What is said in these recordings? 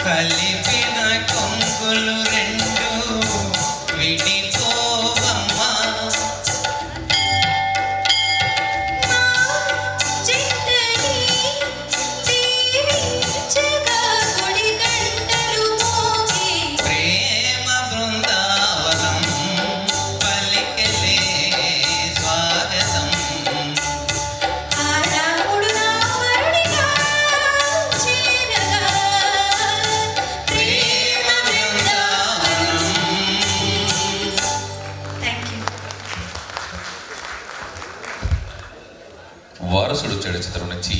కలిపిన కొంగులు రెండు విడిపోవమ్మా. ప్రేమ బృందావనం పలికెలే స్వాగతం. వారసుడు చెడు చిత్రం నుంచి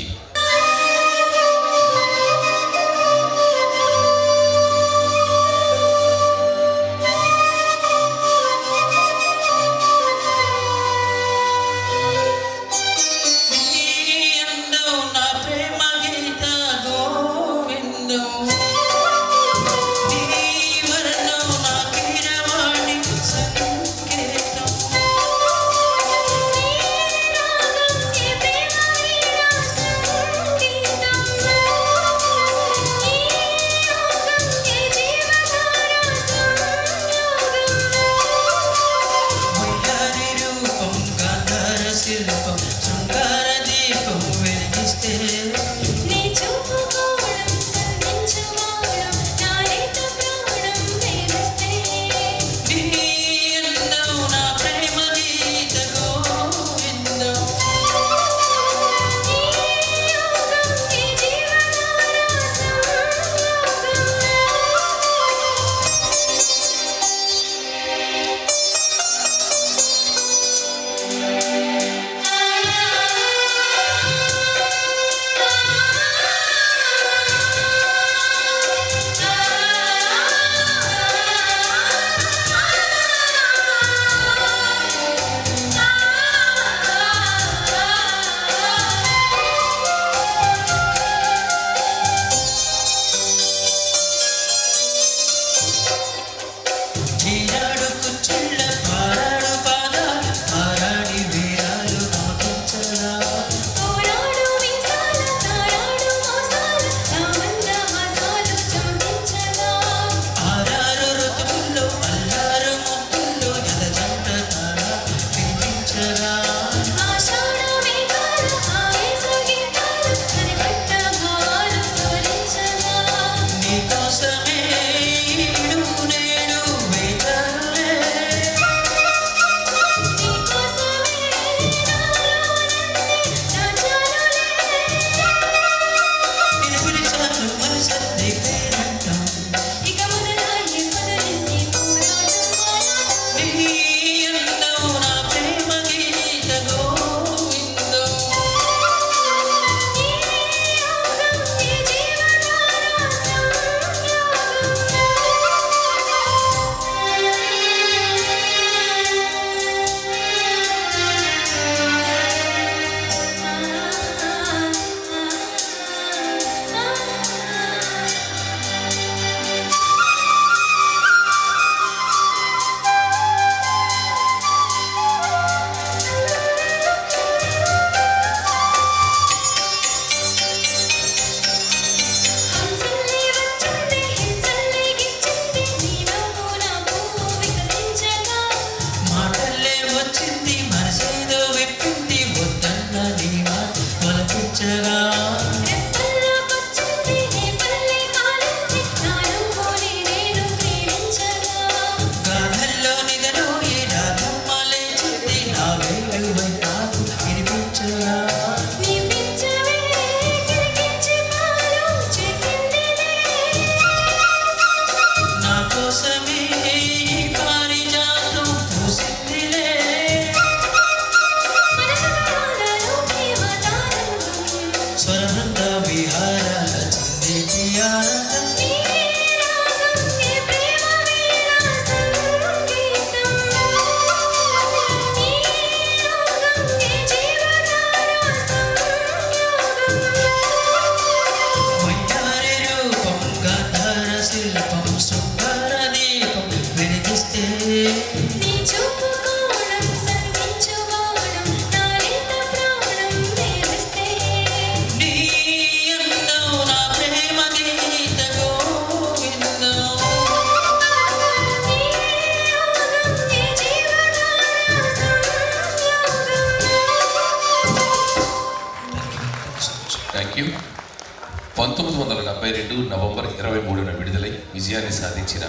నవంబర్ 23న విడుదలై విజయాన్ని సాధించిన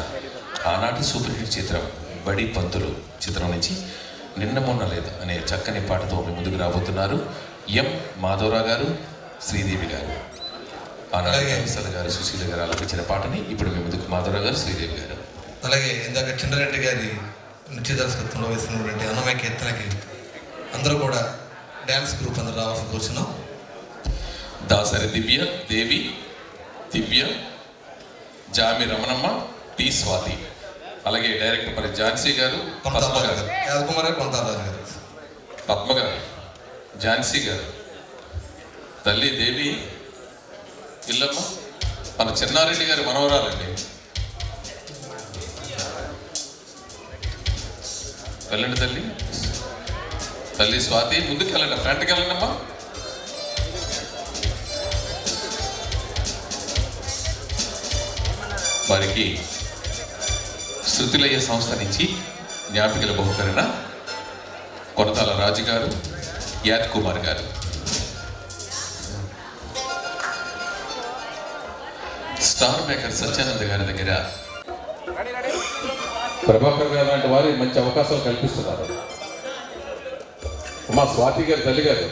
ఆనాటి సూపర్ హిట్ చిత్రం బడి పంతులు చిత్రం నుంచి నిన్న మొన్న లేదు అనే చక్కని పాటతో మీ ముందుకు రాబోతున్నారు ఎం మాధవరావు గారు, శ్రీదేవి గారు. ఆనాటి విశాల గారు, సుశీల గారు ఆలపించిన పాటని ఇప్పుడు మీ ముందుకు మాధవరావు గారు, శ్రీదేవి గారు. అలాగే ఇందాక చిన్నరెడ్డి గారి నృత్య దర్శకత్వంలో వేస్తున్నటువంటి అన్నమయ్య కీర్తనకి అందరూ కూడా డ్యాన్స్ గ్రూప్ అందరూ రావాల్సి కూర్చున్నాం. దాసరి దివ్య, దేవి దివ్య, జామి రమణమ్మ, టి స్వాతి, అలాగే డైరెక్టర్ మరి ఝాన్సీ గారు, పద్మ గారు, యాదకుమార్ గారు, కొంతారాజు గారు, పద్మ గారు, ఝాన్సీ గారు, తల్లి దేవి ఇల్లమ్మ, మన చెన్నారెడ్డి గారి మనవరాలండి. వెళ్ళండి తల్లి, తల్లి స్వాతి ముందుకు వెళ్ళండి, ఫ్రంట్కి వెళ్ళండి అమ్మా. వారికి శృతిలయ్య సంస్థ నుంచి జ్ఞాపికల బహుకరణ కొనతాల రాజు గారు, యాద్ కుమార్ గారు. స్టార్ మేకర్ సత్యానంద గారి దగ్గర ప్రభాకర్ గారు లాంటి వారి మంచి అవకాశాలు కల్పిస్తున్నారు. మా స్వాతి గారి తల్లి గారు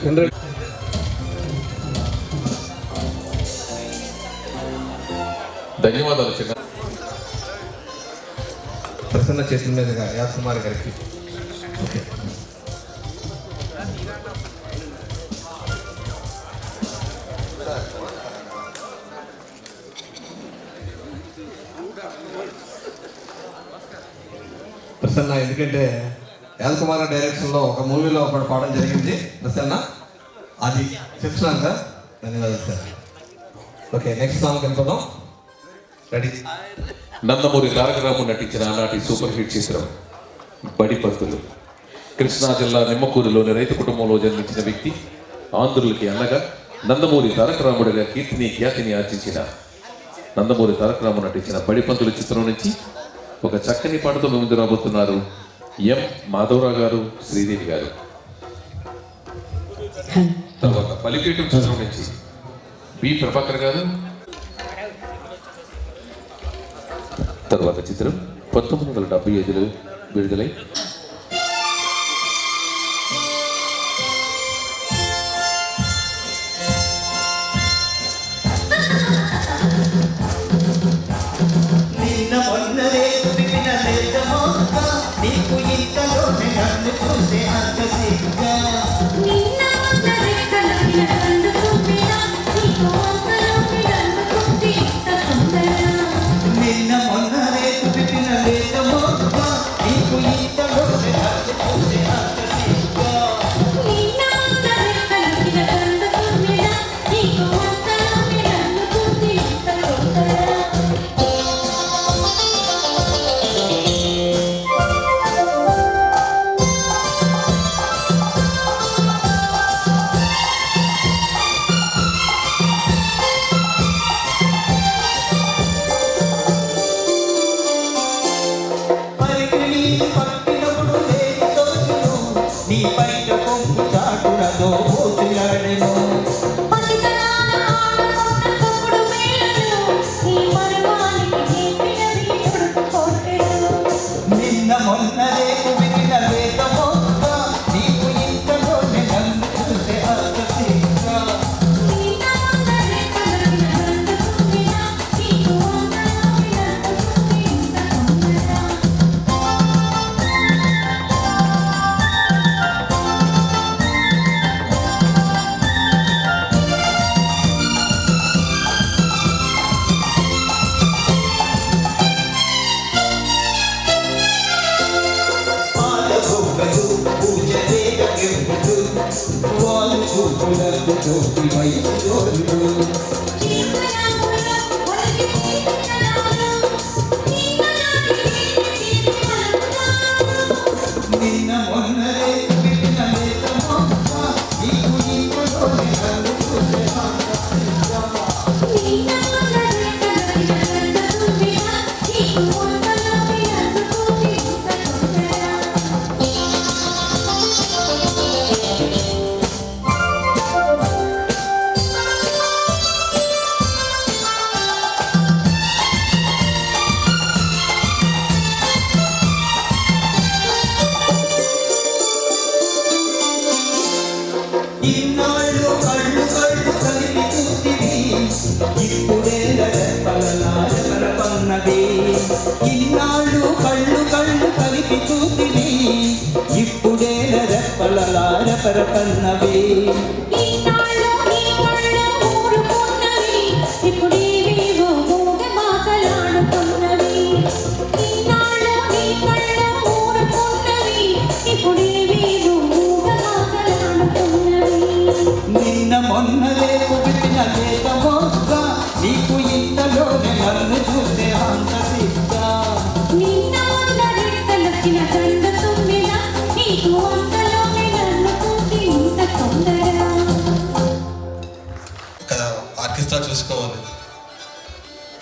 ధన్యవాదాలు. చిన్న ప్రసన్న చేసిన మీదుగా యాద్ కుమార్ గారికి. ఓకే, ప్రసన్న ఎందుకంటే యాద్ కుమార్ డైరెక్షన్లో ఒక మూవీలో ఒకటి పాడడం జరిగింది. ప్రసన్న అది చెప్తున్నాను సార్, ధన్యవాదాలు సార్. ఓకే, నెక్స్ట్ సాంగ్ వెళ్ళిపోదాం. రెడీ. నందమూరి తారక రాము నటించిన ఆనాటి సూపర్ హిట్ చిత్రం బడి పంతులు. కృష్ణా జిల్లా నిమ్మకూరులోని రైతు కుటుంబంలో జన్మించిన వ్యక్తి, ఆంధ్రులకి అన్నగా నందమూరి తారక రాముడిగా కీర్తిని ఖ్యాతిని ఆర్జించిన నందమూరి తారక రాము నటించిన బడి పంతులు చిత్రం నుంచి ఒక చక్కని పాటతో ముందు రాబోతున్నారు ఎం మాధవరావు గారు, శ్రీదేవి గారు. తర్వాత బలిపీఠం చిత్రం నుంచి బి ప్రభాకర్ గారు. తర్వాత చిత్రం 1975లో విడుదలై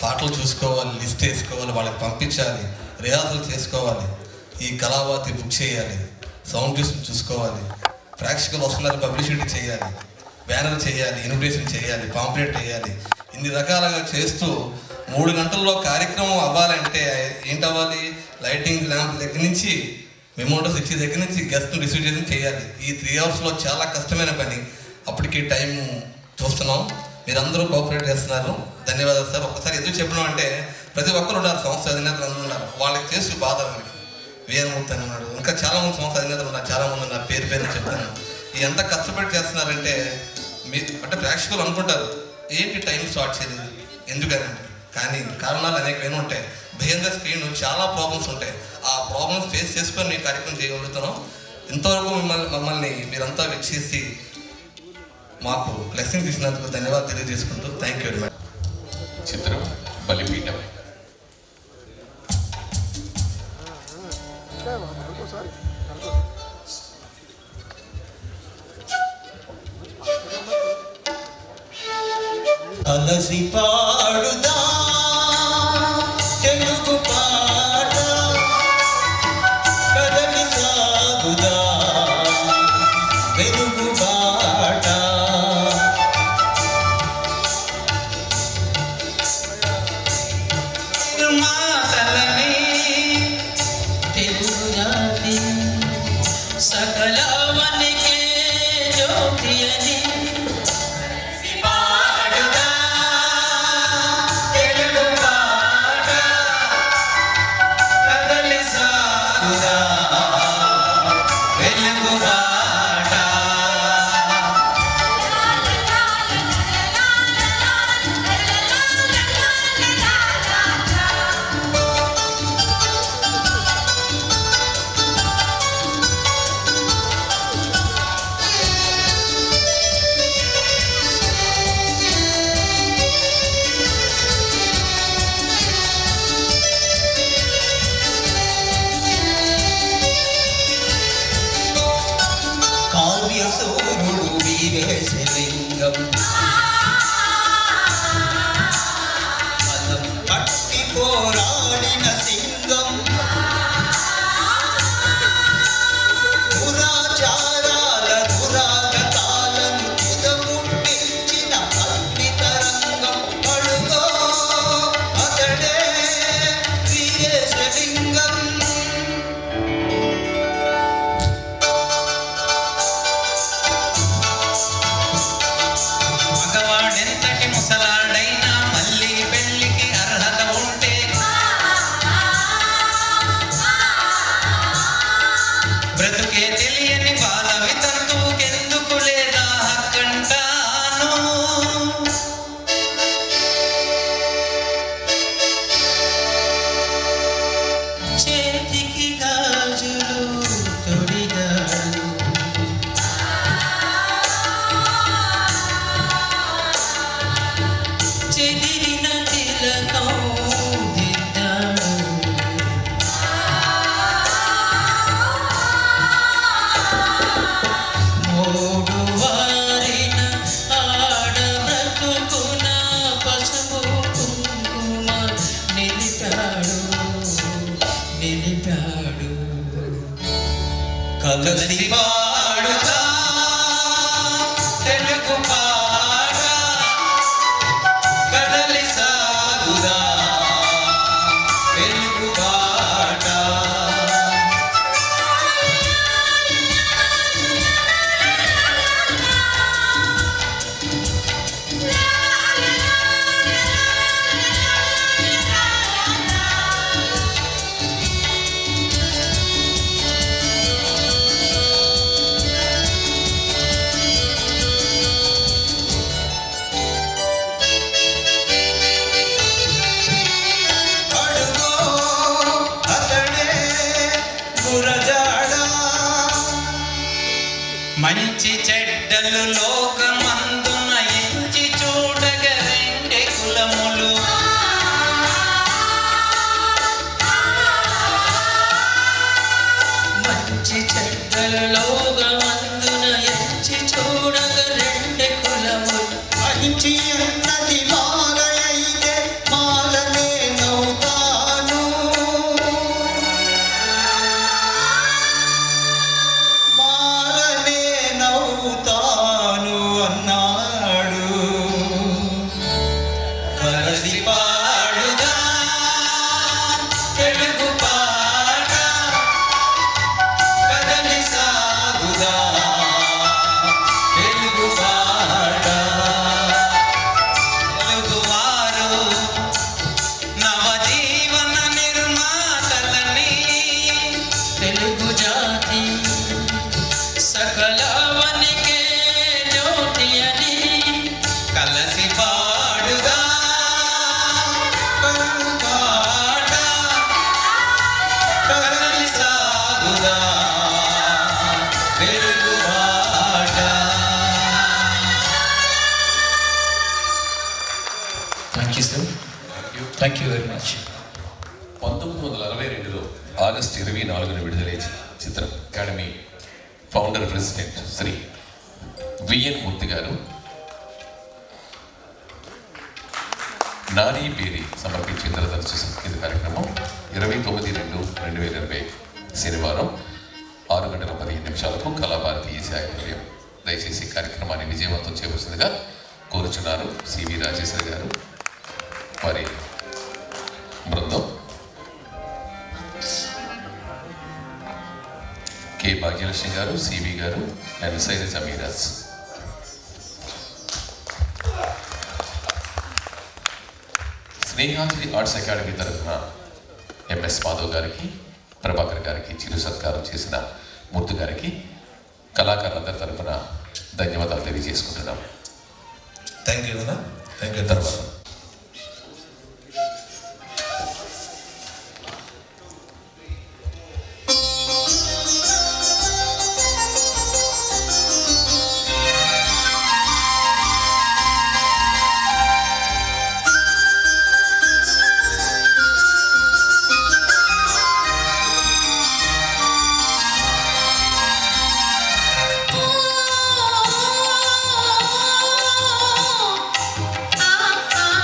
పాటలు చూసుకోవాలి, లిస్ట్ వేసుకోవాలి, వాళ్ళకి పంపించాలి, రిహార్సల్ చేసుకోవాలి, ఈ కళాభారతి బుక్ చేయాలి, సౌండ్ చూసుకోవాలి, ప్రేక్షకులు వస్తున్నారు పబ్లిసిటీ చేయాలి, బ్యానర్ చేయాలి, ఇన్విటేషన్ చేయాలి, పాంప్లెట్ చేయాలి. ఇన్ని రకాలుగా చేస్తూ 3 గంటల్లో కార్యక్రమం అవ్వాలంటే ఏంటవ్వాలి? లైటింగ్ ల్యాంప్ దగ్గర నుంచి మెమోటోస్ ఇచ్చే దగ్గర నుంచి గెస్ట్ను రిసీవ్ చేసి చేయాలి. ఈ 3 అవర్స్లో చాలా కష్టమైన పని. అప్పటికి టైం చూస్తున్నాం, మీరందరూ కోఆపరేట్ చేస్తున్నారు. ధన్యవాదాలు సార్. ఒక్కసారి ఎందుకు చెప్పినాం అంటే ప్రతి ఒక్కరు ఉన్నారు, సంస్థ అధినేతలు అందరూ ఉన్నారు, వాళ్ళకి చేసి బాధ మనకి. వీరమూర్తి అని ఉన్నాడు, ఇంకా చాలామంది సంస్థ అధినేతలు ఉన్నారు, చాలామంది ఉన్నారు, పేరు చెప్తున్నాను. ఎంత కష్టపడి చేస్తున్నారంటే అంటే ప్రేక్షకులు అనుకుంటారు ఏంటి టైం స్టార్ట్ చేయలేదు ఎందుకని, కానీ కారణాలు అనేకమైనా ఉంటాయి. బిహైండ్ ద స్క్రీన్ చాలా ప్రాబ్లమ్స్ ఉంటాయి. ఆ ప్రాబ్లమ్స్ ఫేస్ చేసుకొని మేము కార్యక్రమం చేయగలుగుతున్నాం. ఇంతవరకు మమ్మల్ని మీరంతా వచ్చేసి మాకు బ్లెస్సింగ్ ఇచ్చినందుకు ధన్యవాదాలు తెలియజేసుకుంటూ థ్యాంక్ యూ వెరీ మచ్. చిత్రం బలిపీఠం. అలసి పాడుదా తెలుగు పాట, కదలి సాగుదా వెలుగు బాట. మాటలనే తెలుగు జాతి సకలవనికే జ్యోతి అని సూర్యుడు వీరేశలింగం పదం పట్టి పోరాడిన సింగం, దురాచారాల దురాగతాలను తుదముట్టించిన అగ్నితరంగం. అడుగో అతడే వీరేశలింగం. బ్రతుకే తెలియని బాల వితంతువుకెందుకు లేదా హక్కంటాను. చేతికి గాజులు తొడిగాడు, చెదిరిన తిలకం దిద్దాడు. మూడు వారిన ఆడబ్రతుకున పసుపు కుంకుమ నిలిపాడు. కలసి పాడుదా తెలుగు పాట, కదలి సాగుదా వెలుగు బాట. మంచి చెడ్డలు లోకమందున ఎంచి చూడగ రెండే కులములు. మంచి చెడ్డలు లోకమందున ఎంచి చూడగ రెండే కులములు. మంచి అన్నది మాల అయితే మాల థ్యాంక్ యూ వెరీ మచ్. 1962లో ఆగస్టు 24న విడుదలైన చిత్రం academy founder president Shri VN Murthy గారు నాని పేరి సమర్పించిన ఇంద్రధనుస్సు సంగీత కార్యక్రమం 29/2/2020 శనివారం 6:15 కళాభారతి సాయంత్రం. దయచేసి కార్యక్రమాన్ని విజయవంతం చేయవలసిందిగా కోరుచున్నారు సివి రాజేశ్వరి గారు, వారి బృందం, కె భాగ్యలక్ష్మి గారు, సివి గారు అండ్ శైలజ మీరాజ్. స్నేహాంజలి ఆర్ట్స్ అకాడమీ తరఫున ఎంఎస్ మాధవ్ గారికి, ప్రభాకర్ గారికి చిరు సత్కారం చేసిన మూర్తి గారికి కళాకారులందరి తరఫున ధన్యవాదాలు తెలియజేసుకుంటున్నాం. థ్యాంక్ యూ అన్న. Thank you. తర్వాత ఆ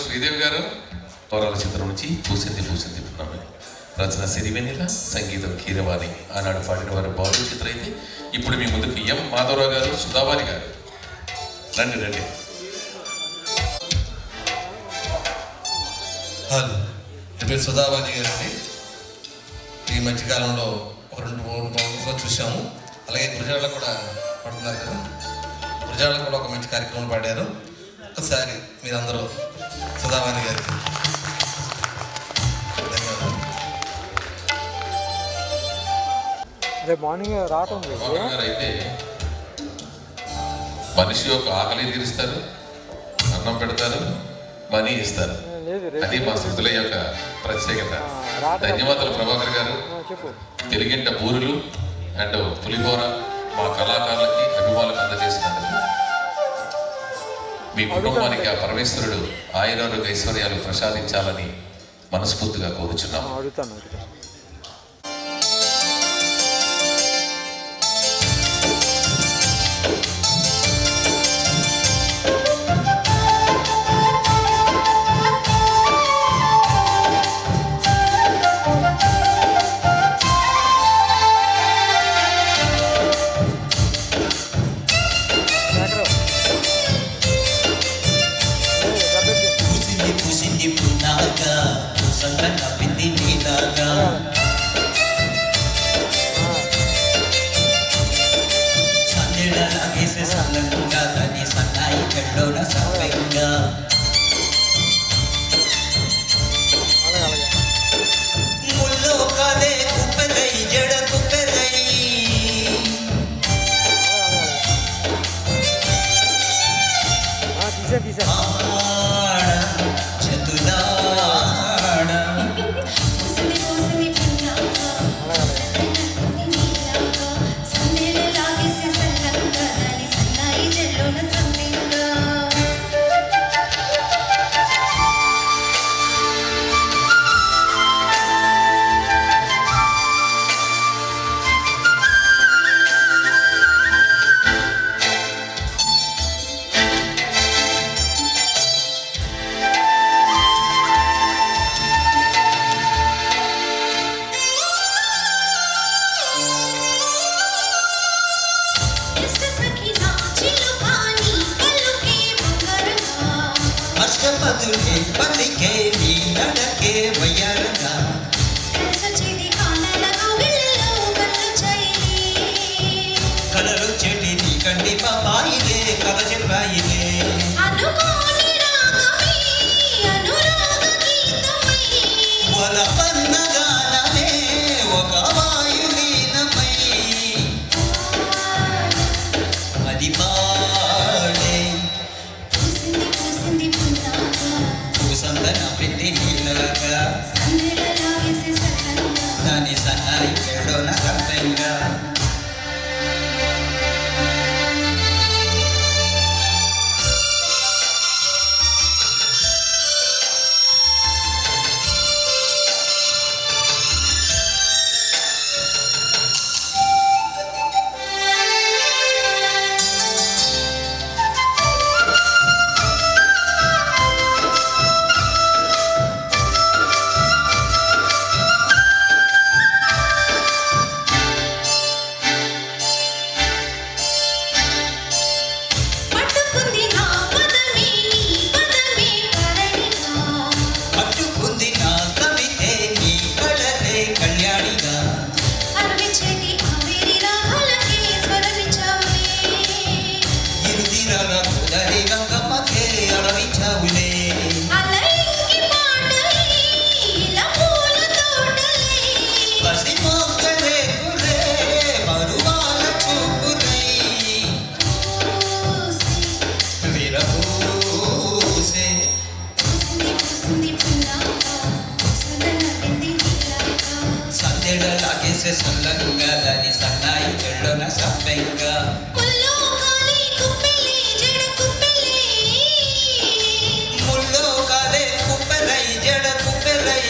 శ్రీదేవి గారు పౌరాల చిత్రం నుంచి పూసింది పూసింది పున్నమి. రచన సిరివెన్నెల, సంగీతం కీరవాణి. ఆనాడు పాడిన వారు బాలు చిత్ర అయితే ఇప్పుడు మీ ముందుకు ఎం మాధవరావు గారు, సుధావాణి గారు. రండి రండి. హలో, నా పేరు సుధావాణి గారు అండి. ఈ మధ్యకాలంలో ఒక 2-3 ప్రోగ్రామ్స్ చూసాము. అలాగే గురజాడలో కూడా పడుతున్నారు కదా, గురజాడలో కూడా ఒక మంచి కార్యక్రమం పాడారు. ఒకసారి మీరందరూ సుధావాణి గారికి ధన్యవాదాలు. రేపు మార్నింగ్ రావటం ప్రభాకర్ గారు అయితే మనిషి యొక్క ఆకలి తీరుస్తారు, అన్నం పెడతారు, మనీ ఇస్తారు. అది మా శృతుల యొక్క ప్రత్యేకత. ధన్యవాదాలు ప్రభాకర్ గారు. చెప్పు. తెలుగింట బూరులు అండ్ పులిహోర మా కళాకారులకి, అభిమానులకు అందజేసినందుకు మీ కుటుంబానికి ఆ పరమేశ్వరుడు ఆయురారోగ్య ఐశ్వర్యాలు ప్రసాదించాలని మనస్ఫూర్తిగా కోరుచున్నాము. అడుగుతాను. పూసింది పున్నాగా, పూసంగా నవ్వింది నీలాగా. సందెడ లాగేసే సల్లంగా, దాని సన్నాయి గడ్డోన సవ్యంగా. ముల్లో కాదే కుప్పెదై, జడ కుప్పెదై. తీసా పదులే పలికే నీ నడకే వయ్యారంగా. కలలు చెటి నీ కండి పాపాయిలే, కథ చెప్పాయిలే. వల పన్నగానమే ఒక వాయులీనమై అది పాడే. పూసందన పిండి నీలాగా, దాని సన్నాయి కేడోన సత్యంగా. సందెడలాగేసే సొల్లంగా, దాని సన్నాయి చెళ్ళోన సవ్యంగా. ముల్లో కాదే కుప్పెలై, జడ కుప్పెలై.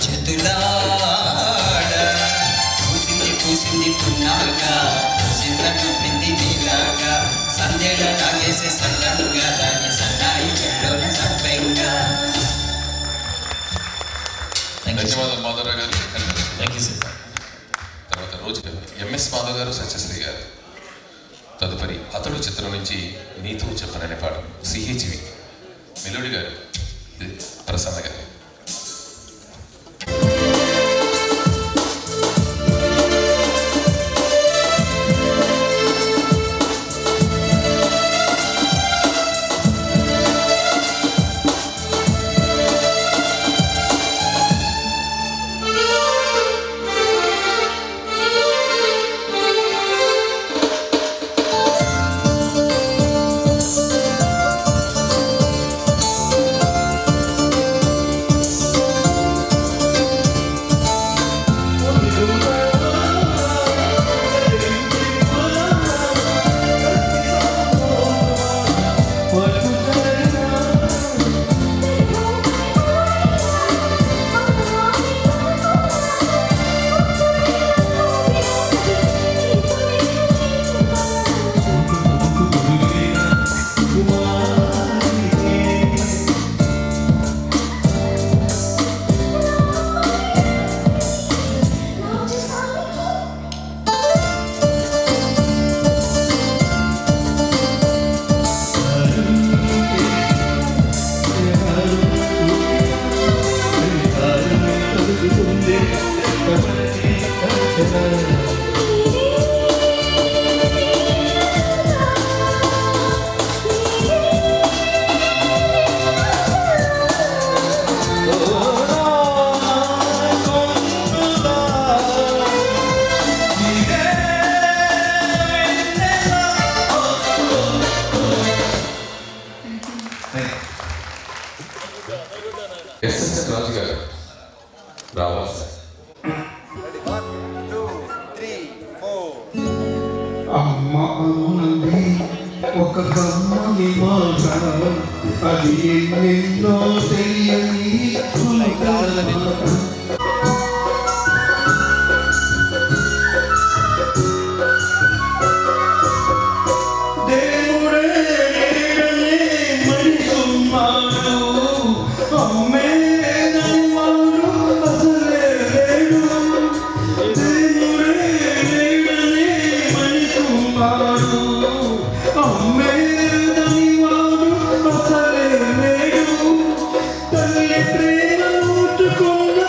చేతులాడ పూసింది పున్నాగా, పూసిందన్న పిండి నీలాగా. సందెడలాగేసే సల్ల ధన్యవాదాలు మాధవరావు గారు. Thank you sir. తర్వాత రోజు ఎంఎస్ మాధవ్ గారు, సత్యశ్రీ గారు. తదుపరి అతడు చిత్రం నుంచి నీతో చెప్పననే పాఠం సిహెచ్వి మెలోడి గారు, ప్రసన్న గారు. ఎస్ఎస్ రాజు గారు రావాలి సార్. అమ్మ అనునది ఒక కమ్మని మాట, అది ఎన్నెన్నో తెలియని దేవుడే లేడనే మనిషున్నాడు, అమ్మే నన్ను అసలే లేడు. దేవుడే లేడనే మనిషున్నాడు, అమ్మే నన్ను అసలే లేడు. తల్లి ప్రేమ ఊచుకున్న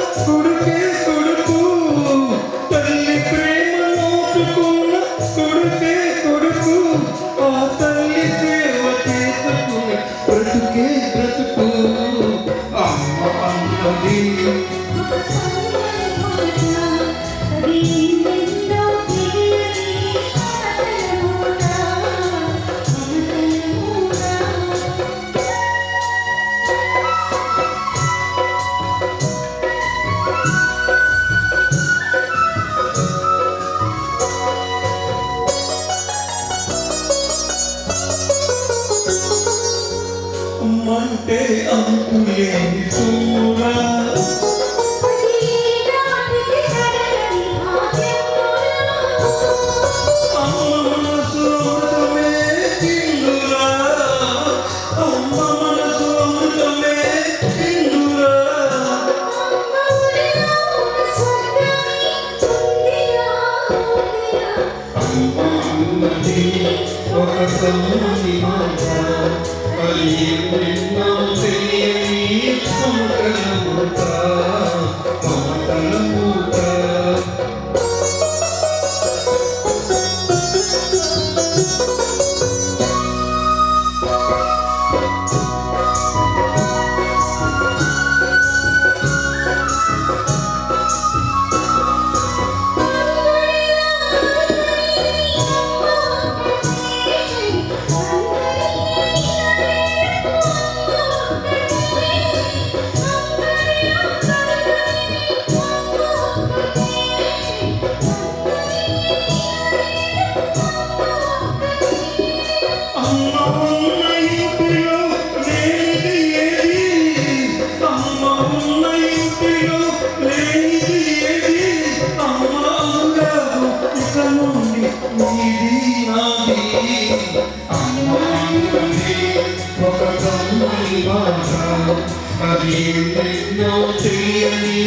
నేనెన్నో తెలియని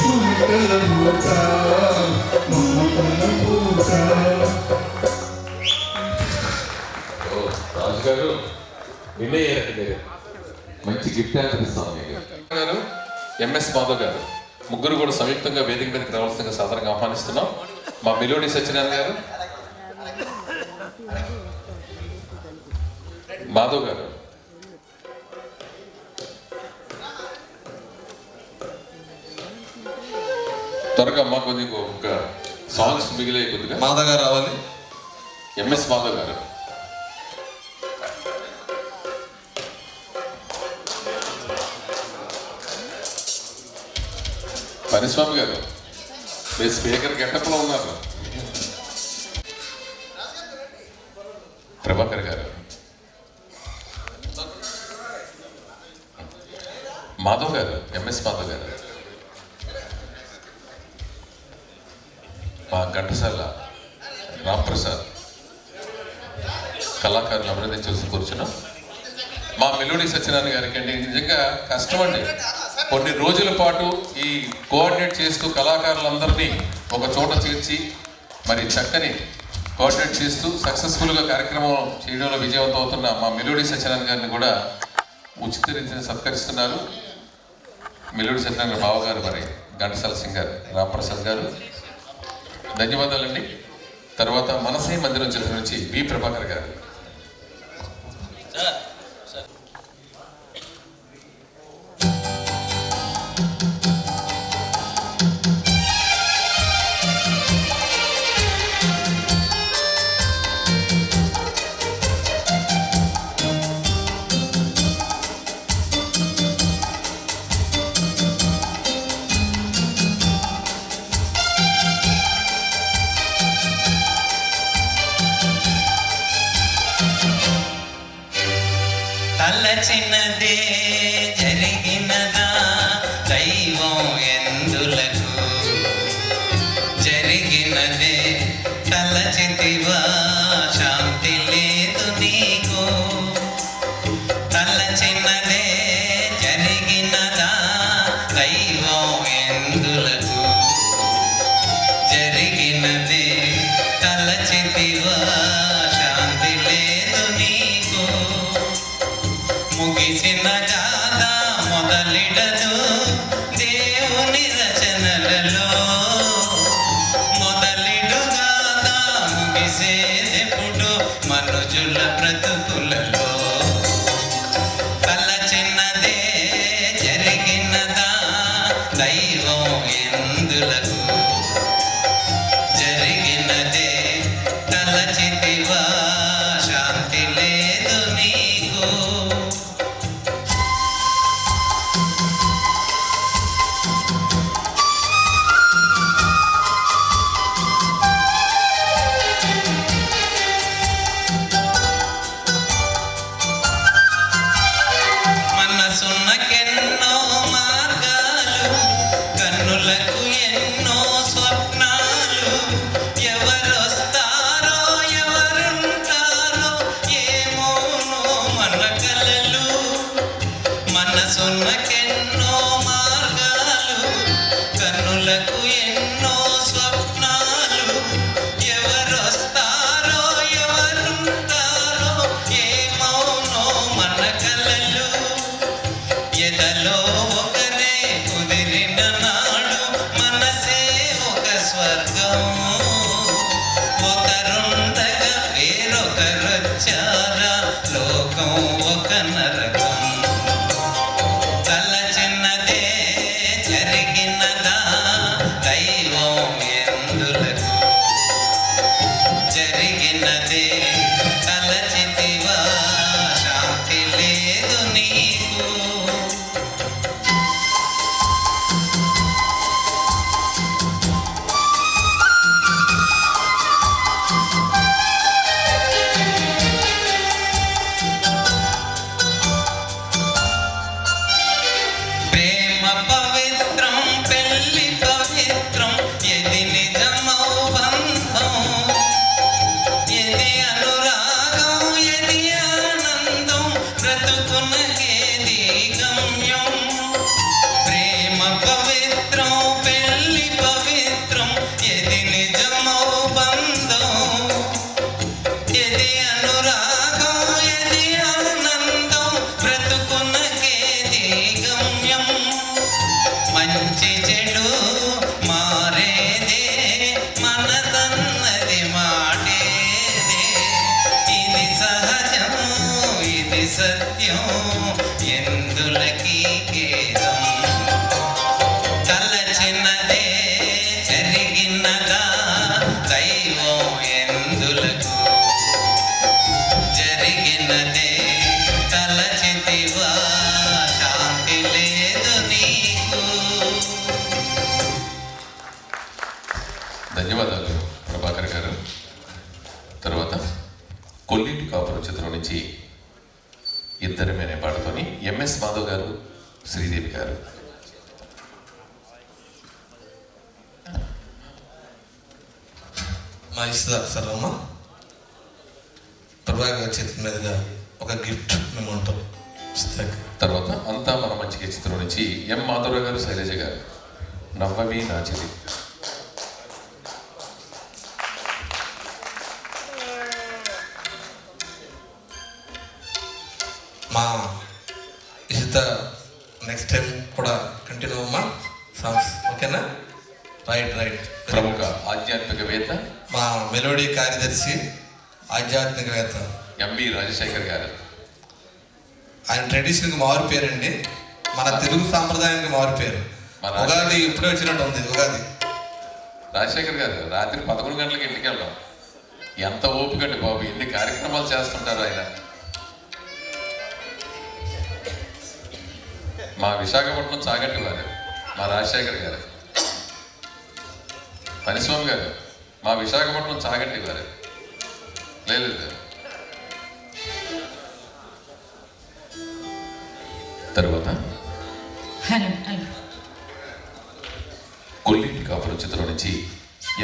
మాటల మూట మమతల పూట. రాజు గారు వినయ్యారు, మంచి గిఫ్ట్ ఇస్తాం గారు. ఎంఎస్ మాధవ్ గారు ముగ్గురు కూడా సంయుక్తంగా వేదిక మీదకి రావాల్సిందిగా సాధారణంగా ఆహ్వానిస్తున్నాం. మా మెలోడీ సత్యనారాయణ గారు, మాధవ్ గారు, త్వరగా అమ్మ కొద్దిగా ఒక సాంగ్స్ మిగిలే కొద్దిగా. మాధవ్ గారు రావాలి. ఎంఎస్ మాధవ్ గారు, పనిస్వామి గారు, మీరు స్పీకర్ గెటప్లో ఉన్నారు. ప్రభాకర్ గారు, మాధవ్ గారు, ఎంఎస్ మాధవ్ గారు, మా ఘంటసాల రాంప్రసాద్ కళాకారులు అభినందించాల్సి కూర్చున్నాం. మా మెలోడీ సత్యనారాయణ గారికి అండి నిజంగా కష్టం అండి. కొన్ని రోజుల పాటు ఈ కోఆర్డినేట్ చేస్తూ కళాకారులందరినీ ఒక చోట చేర్చి మరి చక్కని కోఆర్డినేట్ చేస్తూ సక్సెస్ఫుల్గా కార్యక్రమం చేయడంలో విజయవంతం అవుతున్న మా మెలోడీ సత్యనారాయణ గారిని కూడా ఉచిత రీతిని సత్కరిస్తున్నారు. మెలోడీ సత్యనారాయణ బావ గారు, మరి ఘంటసాల సింగర్ రాంప్రసాద్ గారు, ధన్యవాదాలండి. తర్వాత మనసే మందిరం చిత్రం నుంచి వి ప్రభాకర్ గారు. తలచినదే జరిగినదా దైవం ఎందులకు, జరిగినదే తలచితివా శాంతి లేదు నీకు. తలచినదే జరిగినదా దైవం ఎందులకు, జరిగినదే తలచితివా శాంతి లేదు నీకు. ముగిసిన గాథ మొదలిడదు దేవుని రచనలలో, మొదలిడు గాథ ముగిసేదెప్పుడు మనుజుల బ్రతుకులలో. తలచిన్నదే జరిగినదా దైవం ఎందులకు, జరిగినదే తలచితివా శాంతి లేదు నీకు. మనసున్నకెన్నో మార్గాలు, కన్నులకు ఎన్నో స్వప్నాలు. ఎవరొస్తారో ఎవరుంటారో ఏమోనో మన కలలు. మనసున్నకెన్నో మార్గాలు, కన్నులకు ఎన్నో స్వప్నాలు. ఎవరొస్తారో ఎవరుంటారో ఏమోనో మన కలలు. ఎదలో ఒకరే కుదిరిన నాడు మనసే ఒక స్వర్గం. ఒకరుండగా వేరొకరొచ్చారా లోకం ఒక నరకం. తలచిన్నదే జరిగినదా దైవం ఎందులకు, జరిగినదే తలచితివా శాంతి లేదు నీకు. ప్రేమ పవిత్రం పెళ్లి పవిత్రం, ఎది నిజమౌ బంధం, ఎది అనురాగం ఎది ఆనందం, బ్రతుకునకేది గమ్యం. మాధవ్ గారు, శ్రీదేవి గారు. మా ఇష్టదాక్షరమ్మ ప్రభాకర్ గారి చేతి మీదుగా ఒక గిఫ్ట్ మేము ఉంటాం. తర్వాత అంతా మన మంచిగా చిత్రం నుంచి ఎం మాధవరావు గారు, శైలజ గారు. నవ్వవి నా చెల్లి. మా ఇష్ట నెక్స్ట్ టైం కూడా కంటిన్యూ అమ్మా సాంగ్స్, ఓకేనా? రైట్. ప్రముఖ ఆధ్యాత్మికవేత్త, మా మెలోడీ కార్యదర్శి, ఆధ్యాత్మికవేత్త ఎంవి రాజశేఖర్ గారు. ఆయన ట్రెడిషన్కి మారు పేరండి, మన తెలుగు సాంప్రదాయానికి మారు పేరు. ఉగాది ఇప్పుడే వచ్చినట్టు ఉంది. ఉగాది రాజశేఖర్ గారు రాత్రి 11 గంటలకు ఇంటికి వెళ్ళాం. ఎంత ఓపికండి బాబు, ఎన్ని కార్యక్రమాలు చేస్తుంటారు ఆయన. మా విశాఖపట్నం చాగంటి వారు, మా రాజశేఖర్ గారు. పనిస్వామి గారు, మా విశాఖపట్నం చాగంటి వారు. లేదు తరువాత కొల్లిటి కాపురం చిత్రం నుంచి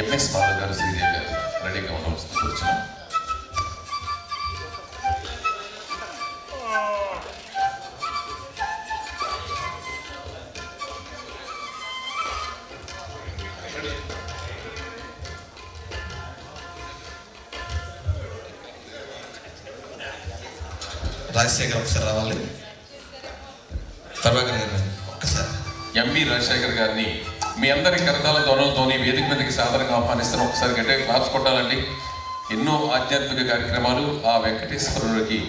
ఎంఎస్ మాధవ్ గారు, శ్రీదేవి గారు రెడీగా ఉండవలసింది వచ్చిన. రాజశేఖర్ ఒకసారి రావాలి. ప్రభాకర్ గారు ఒక్కసారి. ఎంవి రాజశేఖర్ గారిని మీ అందరి కరతాల ధ్వనులతోని వేదిక మీదకి సాధారణంగా ఆహ్వానిస్తాను. ఒకసారి గట్టిగా క్లాప్స్ కొట్టాలండి. ఎన్నో ఆధ్యాత్మిక కార్యక్రమాలు ఆ వెంకటేశ్వరుడికి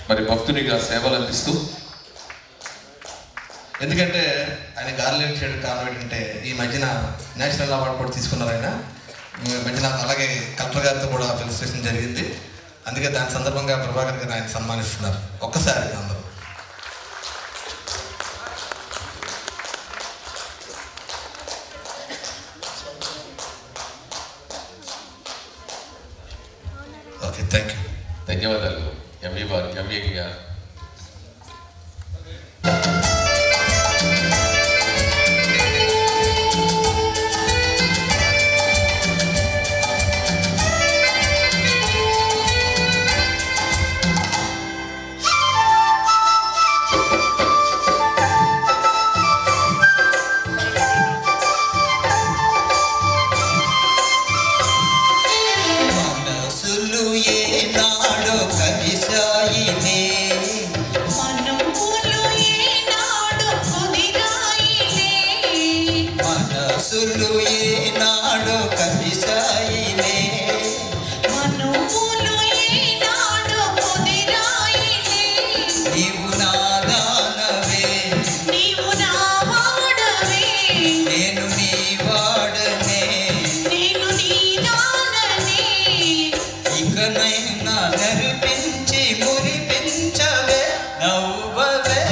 మరి భక్తునిగా సేవలు అందిస్తూ, ఎందుకంటే ఆయన గార్లెండ్ షేడ్ కారణం ఏంటంటే ఈ మధ్యన నేషనల్ అవార్డు కూడా తీసుకున్నారు ఆయన. ఈ మధ్యన అలాగే కలెక్టర్ గారితో కూడా ఫెలిసిటేషన్ జరిగింది. అందుకే దాని సందర్భంగా ప్రభాకర్ గారు ఆయన సన్మానిస్తున్నారు. ఒక్కసారి అందరూ. Okay, thank you. ధన్యవాదాలు ఎంవి గారు. మనసులు ఏనాడో కలిశాయినే, మనసులు ఏనాడో కుదిరాయినే, మనసులు ఏనాడో కలిశాయినే, మనసులు ఏనాడో కుదిరాయినే. నీవు నా దానవే, నీవు నా వాడవే, నేను నీ వాడనే, నేను నీ దాననే. ఇకనైనా నరిపించి మురిపించవే, నవ్వవే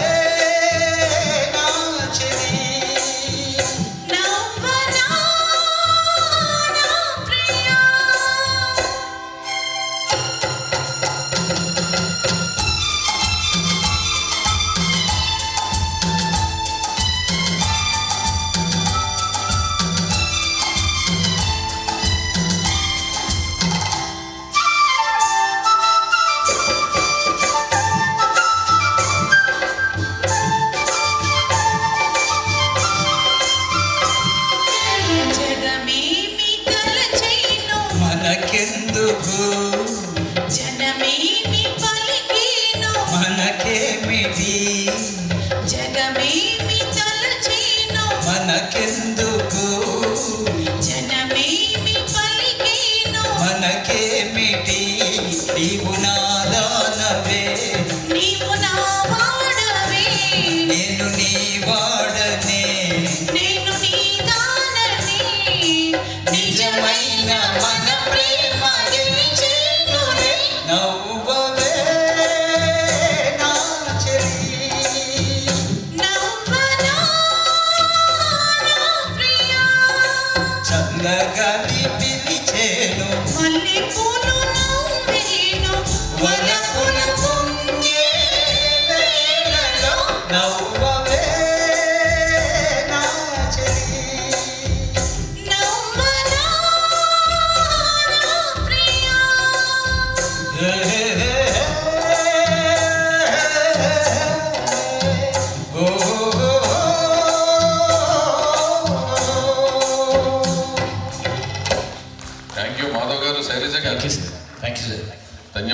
నా చెలి. నవ్వనా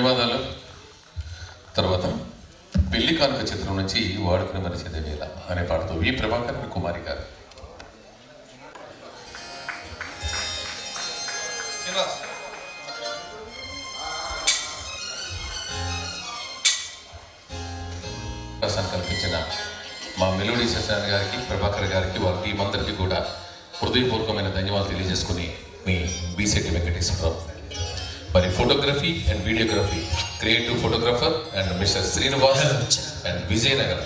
ధన్యవాదాలు. తర్వాత పెళ్లి కానుక చిత్రం నుంచి వాడుకుని మరిచేదే వేళ అనే పాటతో వి ప్రభాకర్ కుమారి గారు. అవకాశం కల్పించిన మా మెలోడీ శశాంత్ గారికి, ప్రభాకర్ గారికి, వారి టీం అందరికీ కూడా హృదయపూర్వకమైన ధన్యవాదాలు తెలియజేసుకుని మీ బీసెట్టి వెంకటేశ్వరరావు. మరి photography and videography creative photographer and mister Srinivas and Vijayanagar.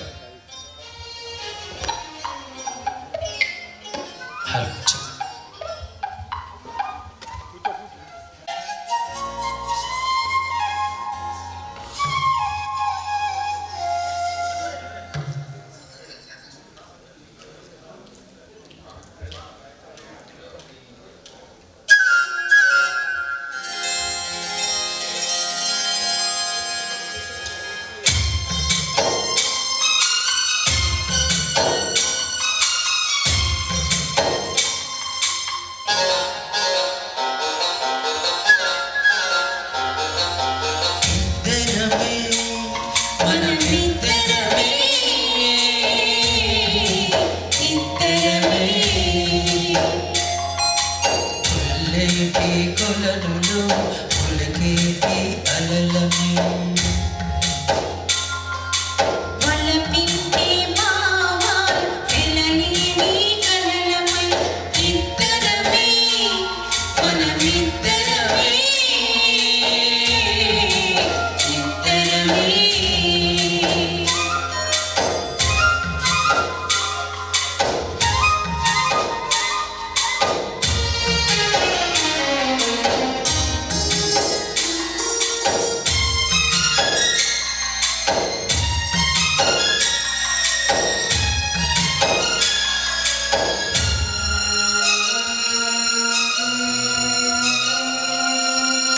కొలనులో పులకేటి అలలమే వలపింటే మావాలు వెలలేని కలలమై ఇద్దరమే మనమిద్దరమే ఇద్దరమే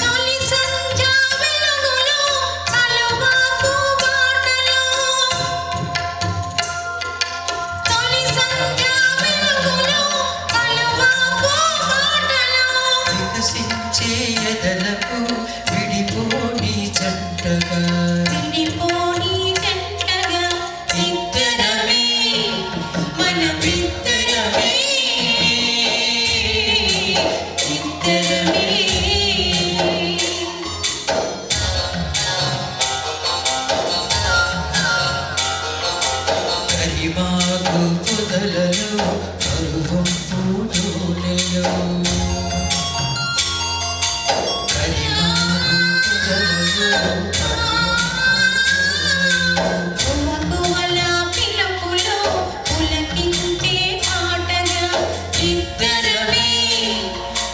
తొలి సంధ్యా వెలుగులో కలవాకు బాటలో తొలి సంధ్యా వెలుగులో కలవాకు బాటలో వికసించే ఎదలకు విడిపోని జంటగా విడిపోని జంటగా ఇద్దరమే మనమిద్దరమే ఇద్దరమే కరిమాకు పొదలలో కరువం పూడోలలో కరిమాకు పొదలలో కువకువల పిలుపులో పులకించే పాటగా ఇద్దరమే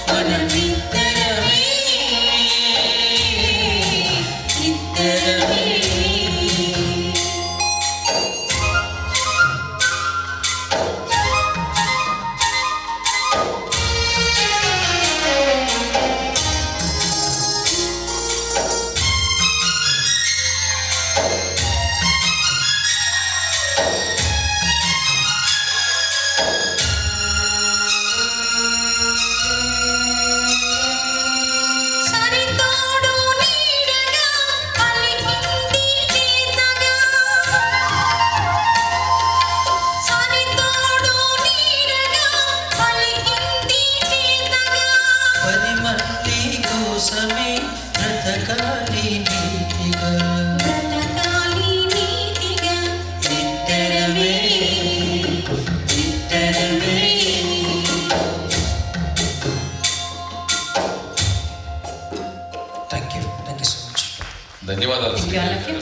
మనమిద్దరమే ఇద్దరమే సరితోడు నీడగా పలికింది గీతగా సరితోడు నీడగా పలికింది గీతగా పది మంది కోసమే బ్రతకాలి నీతిగా బ్రతకాలి నీతిగా ఇద్దరమే ఇద్దరమే థ్యాంక్ యూ సో మచ్. ధన్యవాదాలు శ్రీ గారు.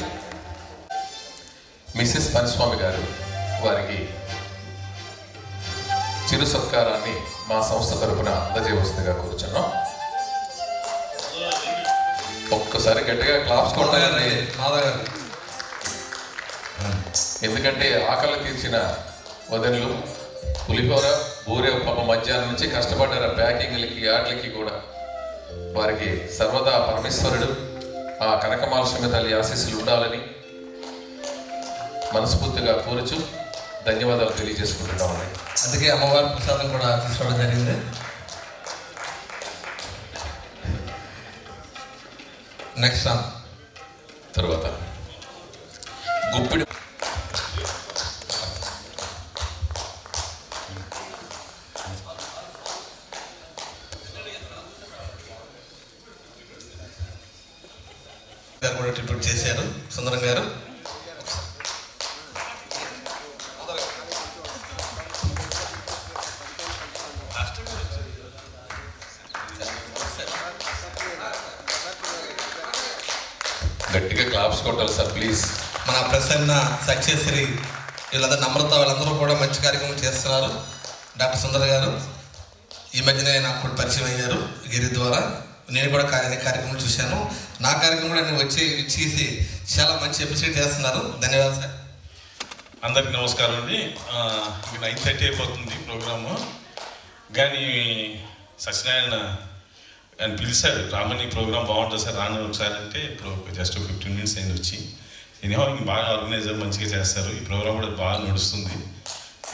మిసెస్ పనిస్వామి గారు వారికి చిరు సత్కారాన్ని మా సంస్థ తరపున అందజేయవలసిందిగా కూర్చున్నాం. ఒక్కసారి గట్టిగా క్లాప్స్ కొట్టాలండి, మాధవ్ గారు ఎందుకంటే ఆకలి తీర్చిన వదనలు పులిహోర బూరె పాప మధ్యాహ్నం నుంచి కష్టపడ్డారు ప్యాకింగ్లకి ఆటలకి కూడా. వారికి సర్వదా పరమేశ్వరుడు ఆ కనకమాలక్ష్మి తల్లి ఆశీస్సులు ఉండాలని మనస్ఫూర్తిగా కోరుచు ధన్యవాదాలు తెలియజేసుకుంటున్నామని. అందుకే అమ్మవారి ప్రసాదం కూడా తీసుకోవడం జరిగింది. నెక్స్ట్ సాంగ్ తర్వాత గుప్పిడి గారు కూడా ట్రిబ్యూట్ చేశారు. సుందరం గారు గట్టిగా క్లాప్స్ కొట్టాలి సార్ ప్లీజ్. మన ప్రసన్న సక్సెసరీ వీళ్ళందరూ నమ్రత వాళ్ళందరూ కూడా మంచి కార్యక్రమం చేస్తున్నారు. డాక్టర్ సుందర్ గారు ఈ మధ్యనే నాకు కూడా పరిచయం అయ్యారు గిరి ద్వారా. నేను కూడా కార్యక్రమం చూశాను. నా కార్యక్రమం కూడా నేను ఇచ్చేసి చాలా మంచి ఎపిసోడ్ చేస్తున్నారు. ధన్యవాదాలు సార్. అందరికి నమస్కారం అండి. 9:30 అయిపోతుంది ప్రోగ్రాము, కానీ సత్యనారాయణ ఆయన పిలిచాడు, రామని ప్రోగ్రామ్ బాగుంటుంది సార్ రాను ఒకసారి అంటే, ఇప్పుడు జస్ట్ 15 minutes అయింది వచ్చి. ఎనీహౌ ఇంక బాగా ఆర్గనైజర్ మంచిగా చేస్తారు. ఈ ప్రోగ్రామ్ కూడా బాగా నడుస్తుంది.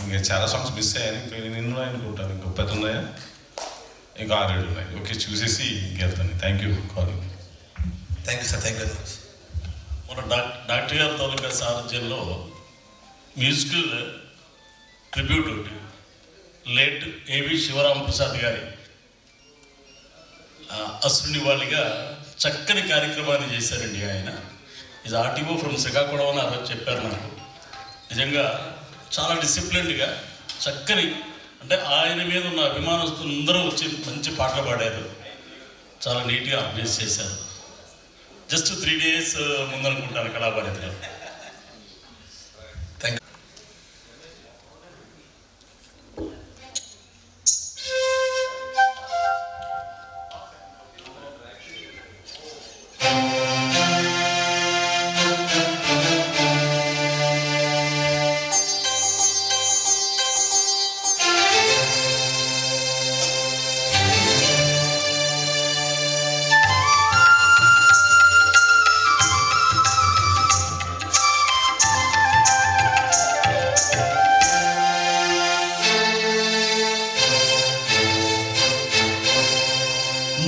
ఇంకా చాలా సాంగ్స్ మిస్ అయ్యాను, ఇంకా నిన్న అనుకుంటాను, ఇంకో 10 ఉన్నాయా, ఇంకా 6-7 ఉన్నాయి. ఓకే, చూసేసి ఇంకెళ్తాను. Thank you calling. Thank you sir. Thank you very much. మన డాక్టర్ గారి తాలూకా సారథ్యంలో మ్యూజికల్ ట్రిబ్యూట్ లేట్ ఏవి శివరామప్రసాద్ గారి అశ్విని వాళ్ళిగా చక్కని కార్యక్రమాన్ని చేశారండి. ఆయన ఇది ఆర్టీఓ ఫ్రమ్ శ్రీకాకుళం అని ఆ రోజు చెప్పారు నాకు. నిజంగా చాలా డిసిప్లిన్డ్గా చక్కని, అంటే ఆయన మీద ఉన్న అభిమానస్తులు అందరూ వచ్చి మంచి పాటలు పాడారు. చాలా నీట్గా ఆర్గనైజ్ చేశారు. జస్ట్ 3 days ముందనుకుంటాను కళాభారతిలో. Thank you.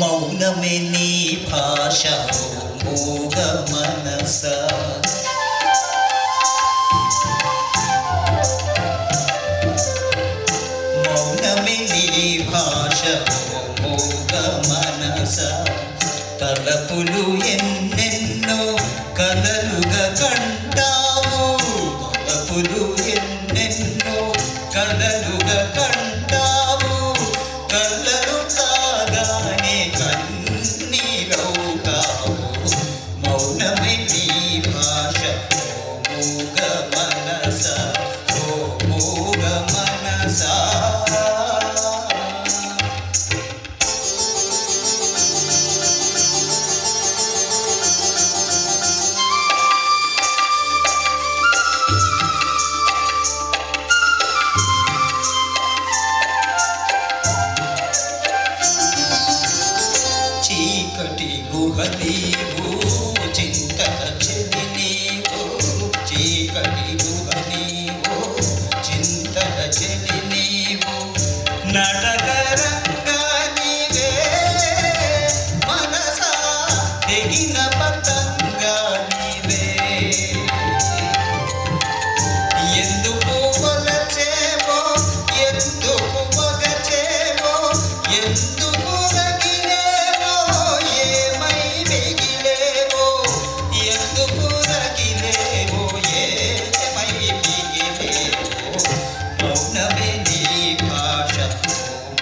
మౌనమే నీ భాష మూగ మనస, మౌనమే నీ భాష మూగ మనస, తలపులు ఎన్నెన్నో కలలుగా కంటావు, తలపులు ఎన్నెన్నో కలలుగా కంటావు, కళ్ళలు కాగానే కన్నీరవుతావు, మౌనమే నీ భాష ఓ మూగ మనస, ఓ మూగ మనస. చీకటి గుహ నీవు, చింతన చెలి నీవు, చీకటి గుహ నీవు, చింతన చెలి నీవు, నడకరంగా నీవే మనసా తెగిన పతంగా నీవే, ఎందుకు వలచేవో ఎందుకు వగచేవో ఎందుకు రగిలేవో ఏమై మిగిలేవో, ఎందుకు రగిలేవో ఏమై మిగిలేవో, మౌనమే నీ భాష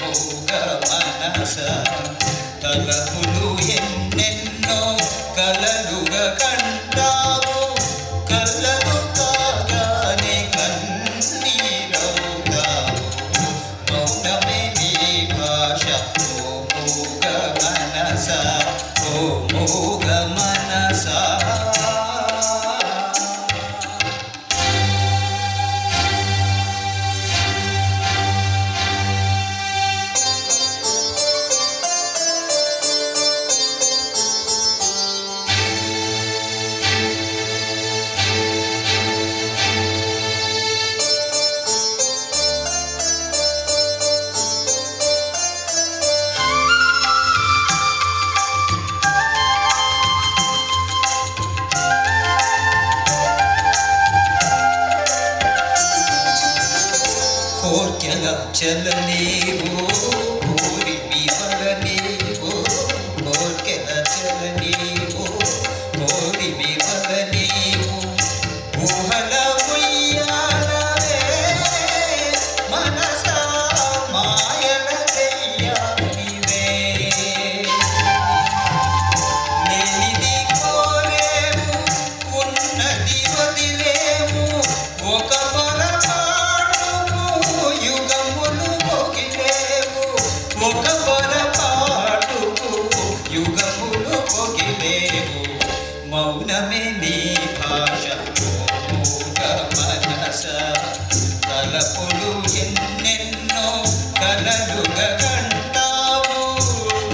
ఓ మూగ మనస, తలపులు ఎన్నెన్నో కలలుగా కంటావు, కళ్ళలు కాగానే కన్నీరవుతావు, మౌనమే నీ భాష ఓ మూగ మనస, ఓ మూగ మనస. కోర్కెల చలనేవో కోరి వివలనేవో కోర్కెల చలనేవో కోరి వివలనేవో ఊహల ఉయ్యాలవే మనసా మాయల దెయ్యానివే నేనిది కోరేము ఉన్నది వదిలేము ఒక పొరపాటుకు యుగములు పొగిలేము ఒక పొరపాటుకు యుగములు పొగిలేము మౌనమే నీ భాష మూగ మనస తలపులు ఎన్నెన్నో కలలుగా కంటావు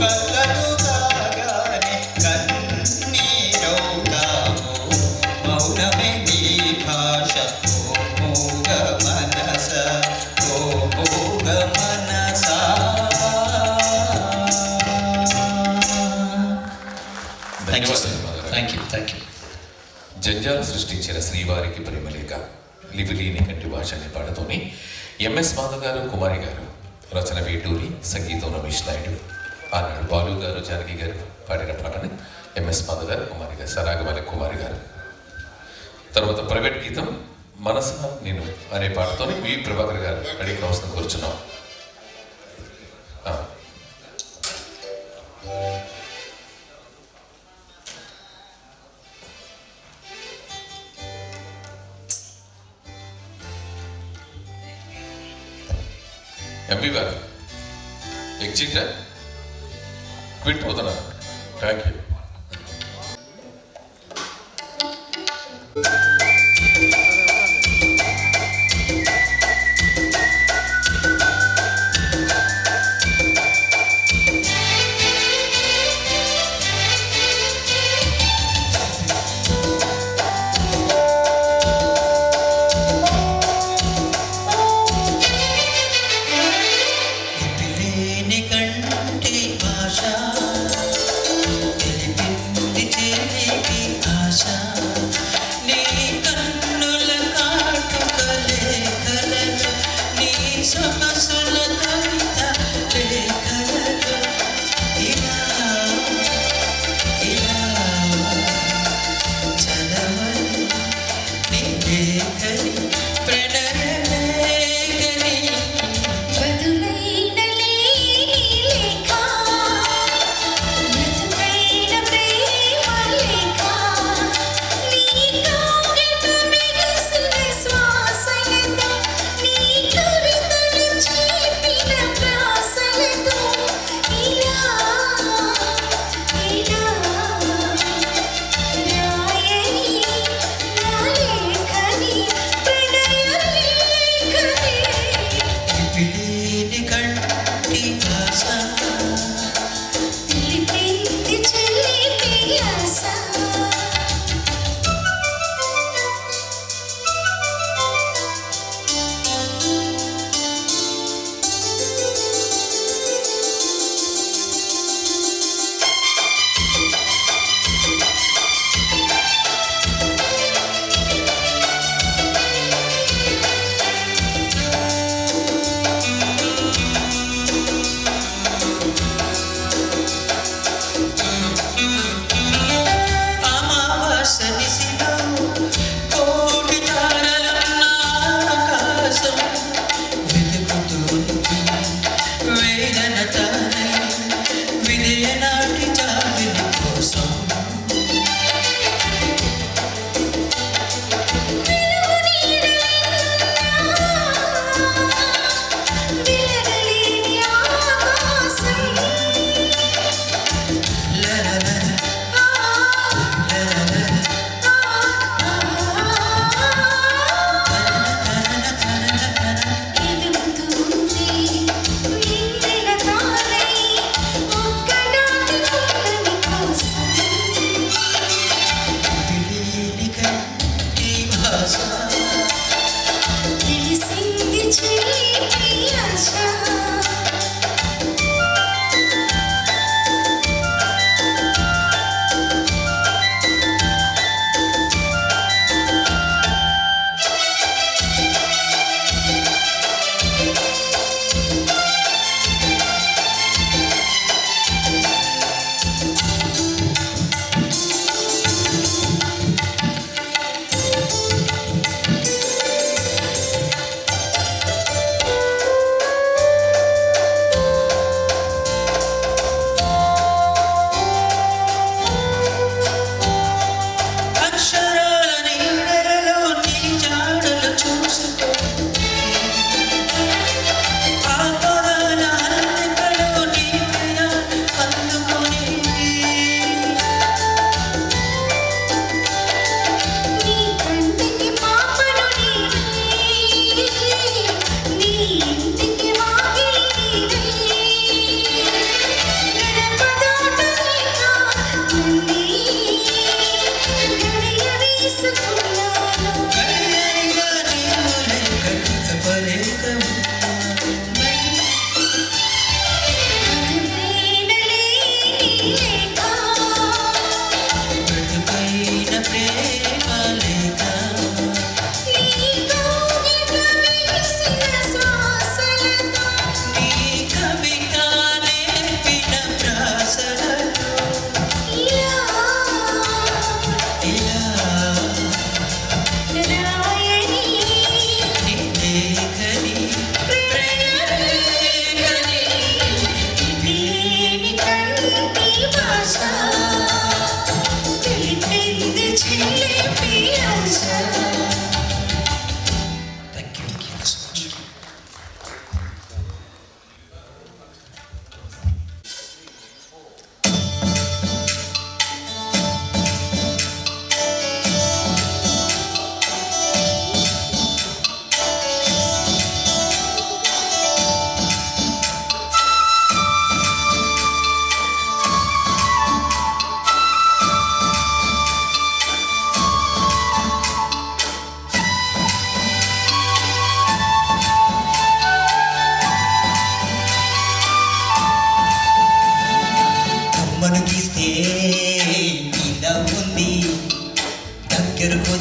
కలలు తాగానే కన్నీరవుతావు మౌనమే నీ భాష ఓ మూగ మనస ఓ మూగ మనస థ్యాంక్ యూ. జంజాలు సృష్టించిన శ్రీవారికి ప్రేమలేఖ లిపిలీని కంటి భాష అనే పాటతోని ఎంఎస్ మాధవ్ గారు కుమారి గారు రచన వేటూరి సంగీతం రమేష్ నాయుడు ఆనాడు బాలు గారు జానకి గారు పాడిన పాటని ఎంఎస్ మాధవ్ గారు కుమారి గారు సరాగమనే కుమారి గారు. తర్వాత ప్రైవేట్ గీతం మనస నేను అనే పాటతోని వి ప్రభాకర్ గారు అడిగి అవసరం కూర్చున్నాం. ఎంపీ గారు ఎగ్జిట్ క్విట్ అవుతున్నారు. Thank you. లిపిలేని కంటి భాష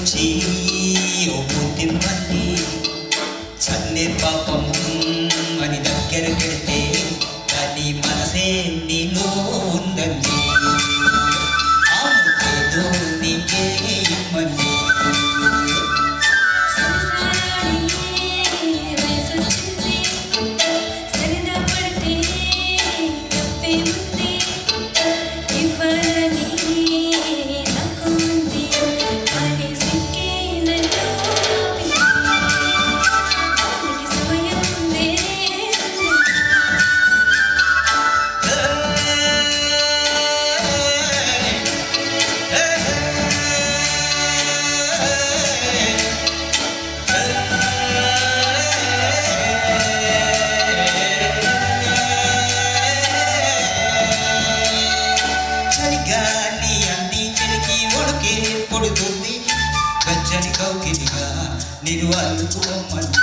వచ్చి ఓ బుద్ధి మంది చల్లే పాపం అని దగ్గర పెడితే దాని మనసే నీలో ఉందండి ఆమెదో నీకే ఇమ్మంది చలిగాలి అంది చెలికి ఒడికే పొడుతుంది గజ్జని కౌకిలిగా నీరు అల్లుకోమంది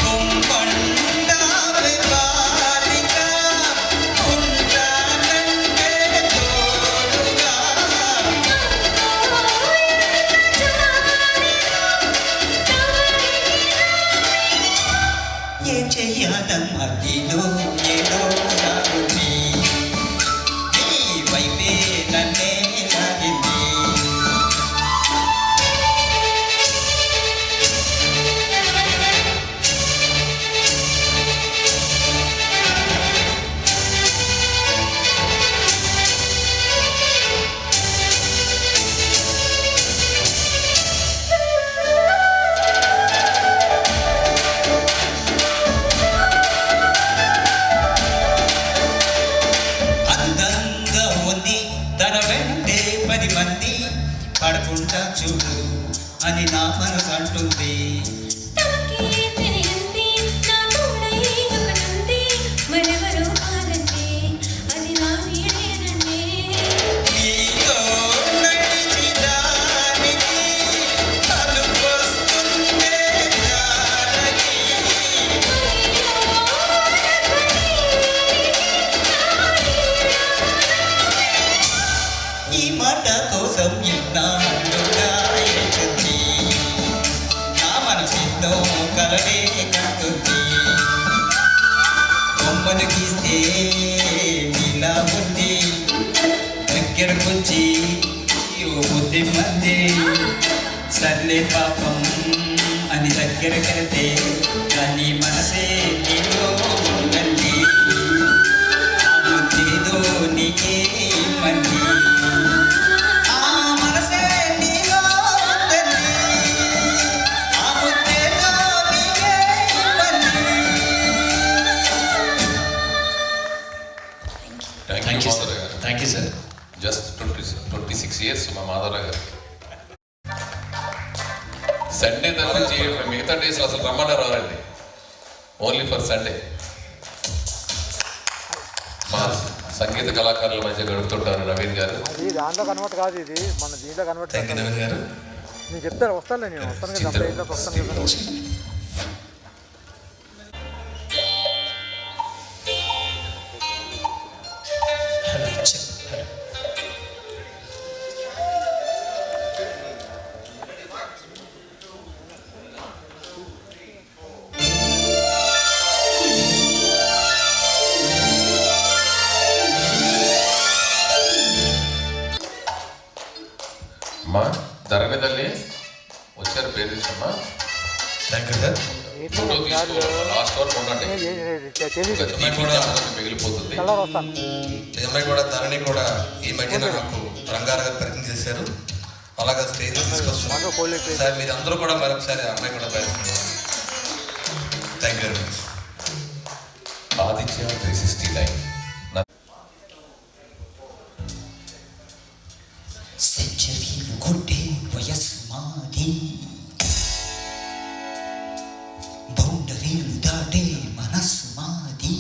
కొంపండావే బాలిక ఉంటానంటే తోడుగా ఏం చెయ్యాలమ్మా నీలో ఏదో రాగుంది నీ వైపే నన్నే లాగింది అందంగా ఉంది తన వెంటే 10 మంది పడకుండా చూడు అని నా మనసు అంటుంది నీతో నడిచి దానికి అలుపొస్తుందే జానకి ఈ మాట కోసం ఎన్నాళ్ళుగా ఏడ్చింది నా మనసెన్నో కలలే కంటుంది బొమ్మను గీస్తే నీలా ఉంది దగ్గరకొచ్చి ఓ బుద్ధి మంది సర్లే పాపం అని దగ్గర కడితే కానీ మనసే నీలో ఉందండి ఆ బుద్ధిదో నీకే ఇమ్మంది ఆ మనసే నీలో ఉందండి ఆ బుద్ధిదో నీకే ఇమ్మంది థ్యాంక్ యూ మాధవరావు గారు. Thank you sir. Just 26 years మా మాధవరావు గారు. సండే తప్పించి మిగతా డేస్ అసలు రమ్మన్నారు రారండి, ఓన్లీ ఫర్ సండే. మా సంగీత కళాకారుల మధ్య గడుపుతుంటారు నవీన్ గారు. అది దాంట్లో కన్వర్ట్ కాదు, ఇది మన దీంట్లో కన్వర్ట్. థ్యాంక్ యూ నవీన్ గారు. నేను చెప్తాను, వస్తాను నేను వస్తాను కదా, చిత్రం. ఇంట్లోకి వస్తాను కదా. Hello check. అమ్మా ధరణి తల్లి వచ్చారు, పేరు తీసుకున్నా. Thank you sir. ఫోటో తీసుకో, లాస్ట్ వరకు ఉండండి. తెలియదు, మిగిలిపోతుంది. కలర్ వస్తాను. ఈ అమ్మాయి కూడా ధరణి కూడా ఈ మధ్యన నాకు రంగారావు పరిచయం చేశారు, అలాగా స్టేజ్ తీసుకొస్తున్నాను సార్. మీరు అందరూ కూడా మరొకసారి ఆ అమ్మాయి కూడా పరిచయం. Thank you very much. Aditya 369. సెంచరీలు కొట్టే వయస్సు మాది, బౌండరీలు దాటే మనస్సు మాది.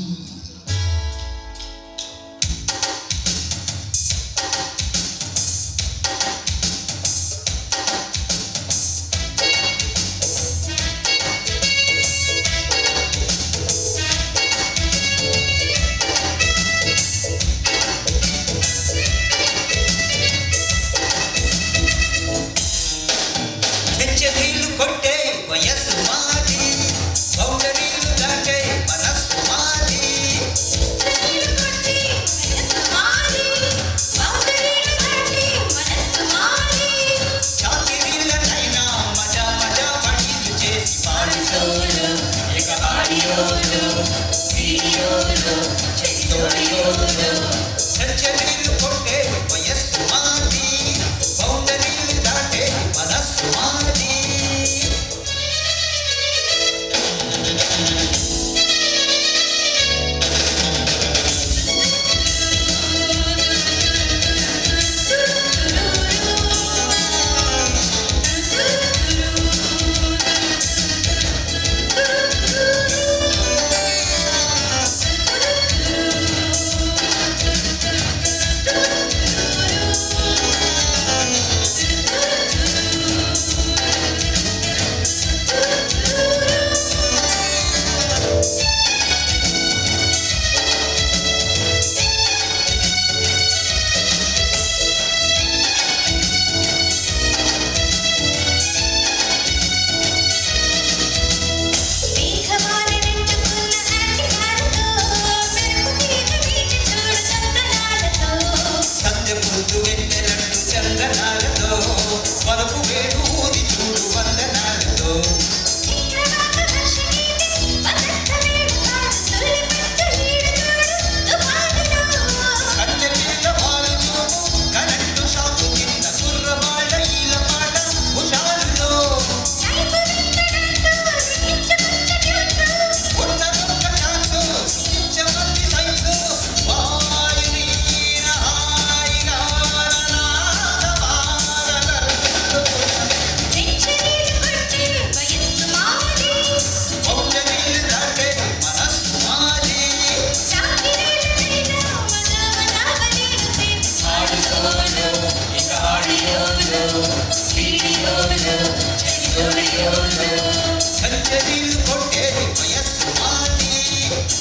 సెంచరీలు కొట్టే వయస్సు మాది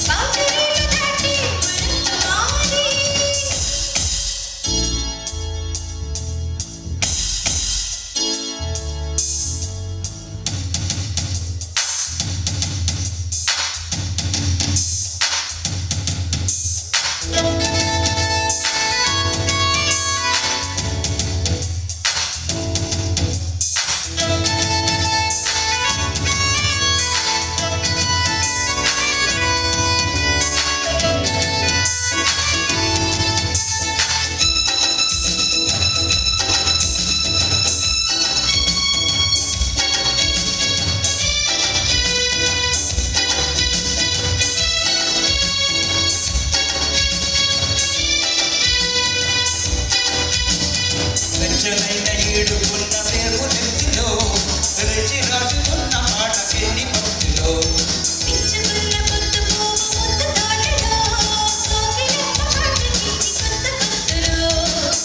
బౌండరీలు దాటి మనసు మాది వెచ్చనైన ఏడుకున్న పేరు నెత్తిలో రెచ్చి రాసుకున్న పాటకెన్ని భక్తిలో పిచ్చుకున్న పొద్దు పువ్వు ముద్దు తోటలో కోకిలమ్మ పాటకి కొత్త కొత్తలో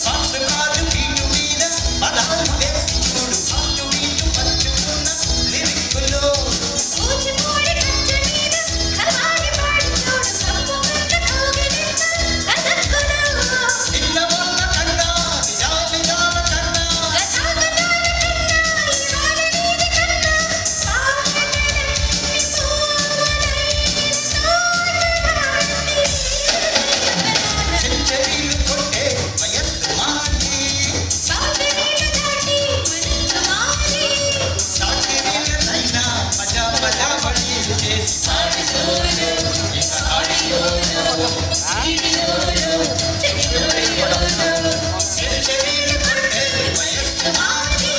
సాక్ష కాదు బీటు మీద పదాలు వేసి చూడు పాటు బీటు పట్టుకున్న లిరిక్కులో కూచిపూడి కంచె మీద కవ్వాలి పాడు చూడు కప్పు కంట కోగిలింత కథక్కులో నిన్న మొన్న కన్నా నిజాల కన్నా గతాగతాల కన్నా ఇవాళ నీది కన్నా పావనని పూవనై సెంచరీలు కొట్టే వయస్సు మాది బౌండరీలు దాటి మనసు మాది సాటి నీళ్ళనైనా మజా మజా పడీలు చేసి పాడి సోలు ఇక ఆడియోలు సెంచరీలు కొట్టే వయస్సు మాది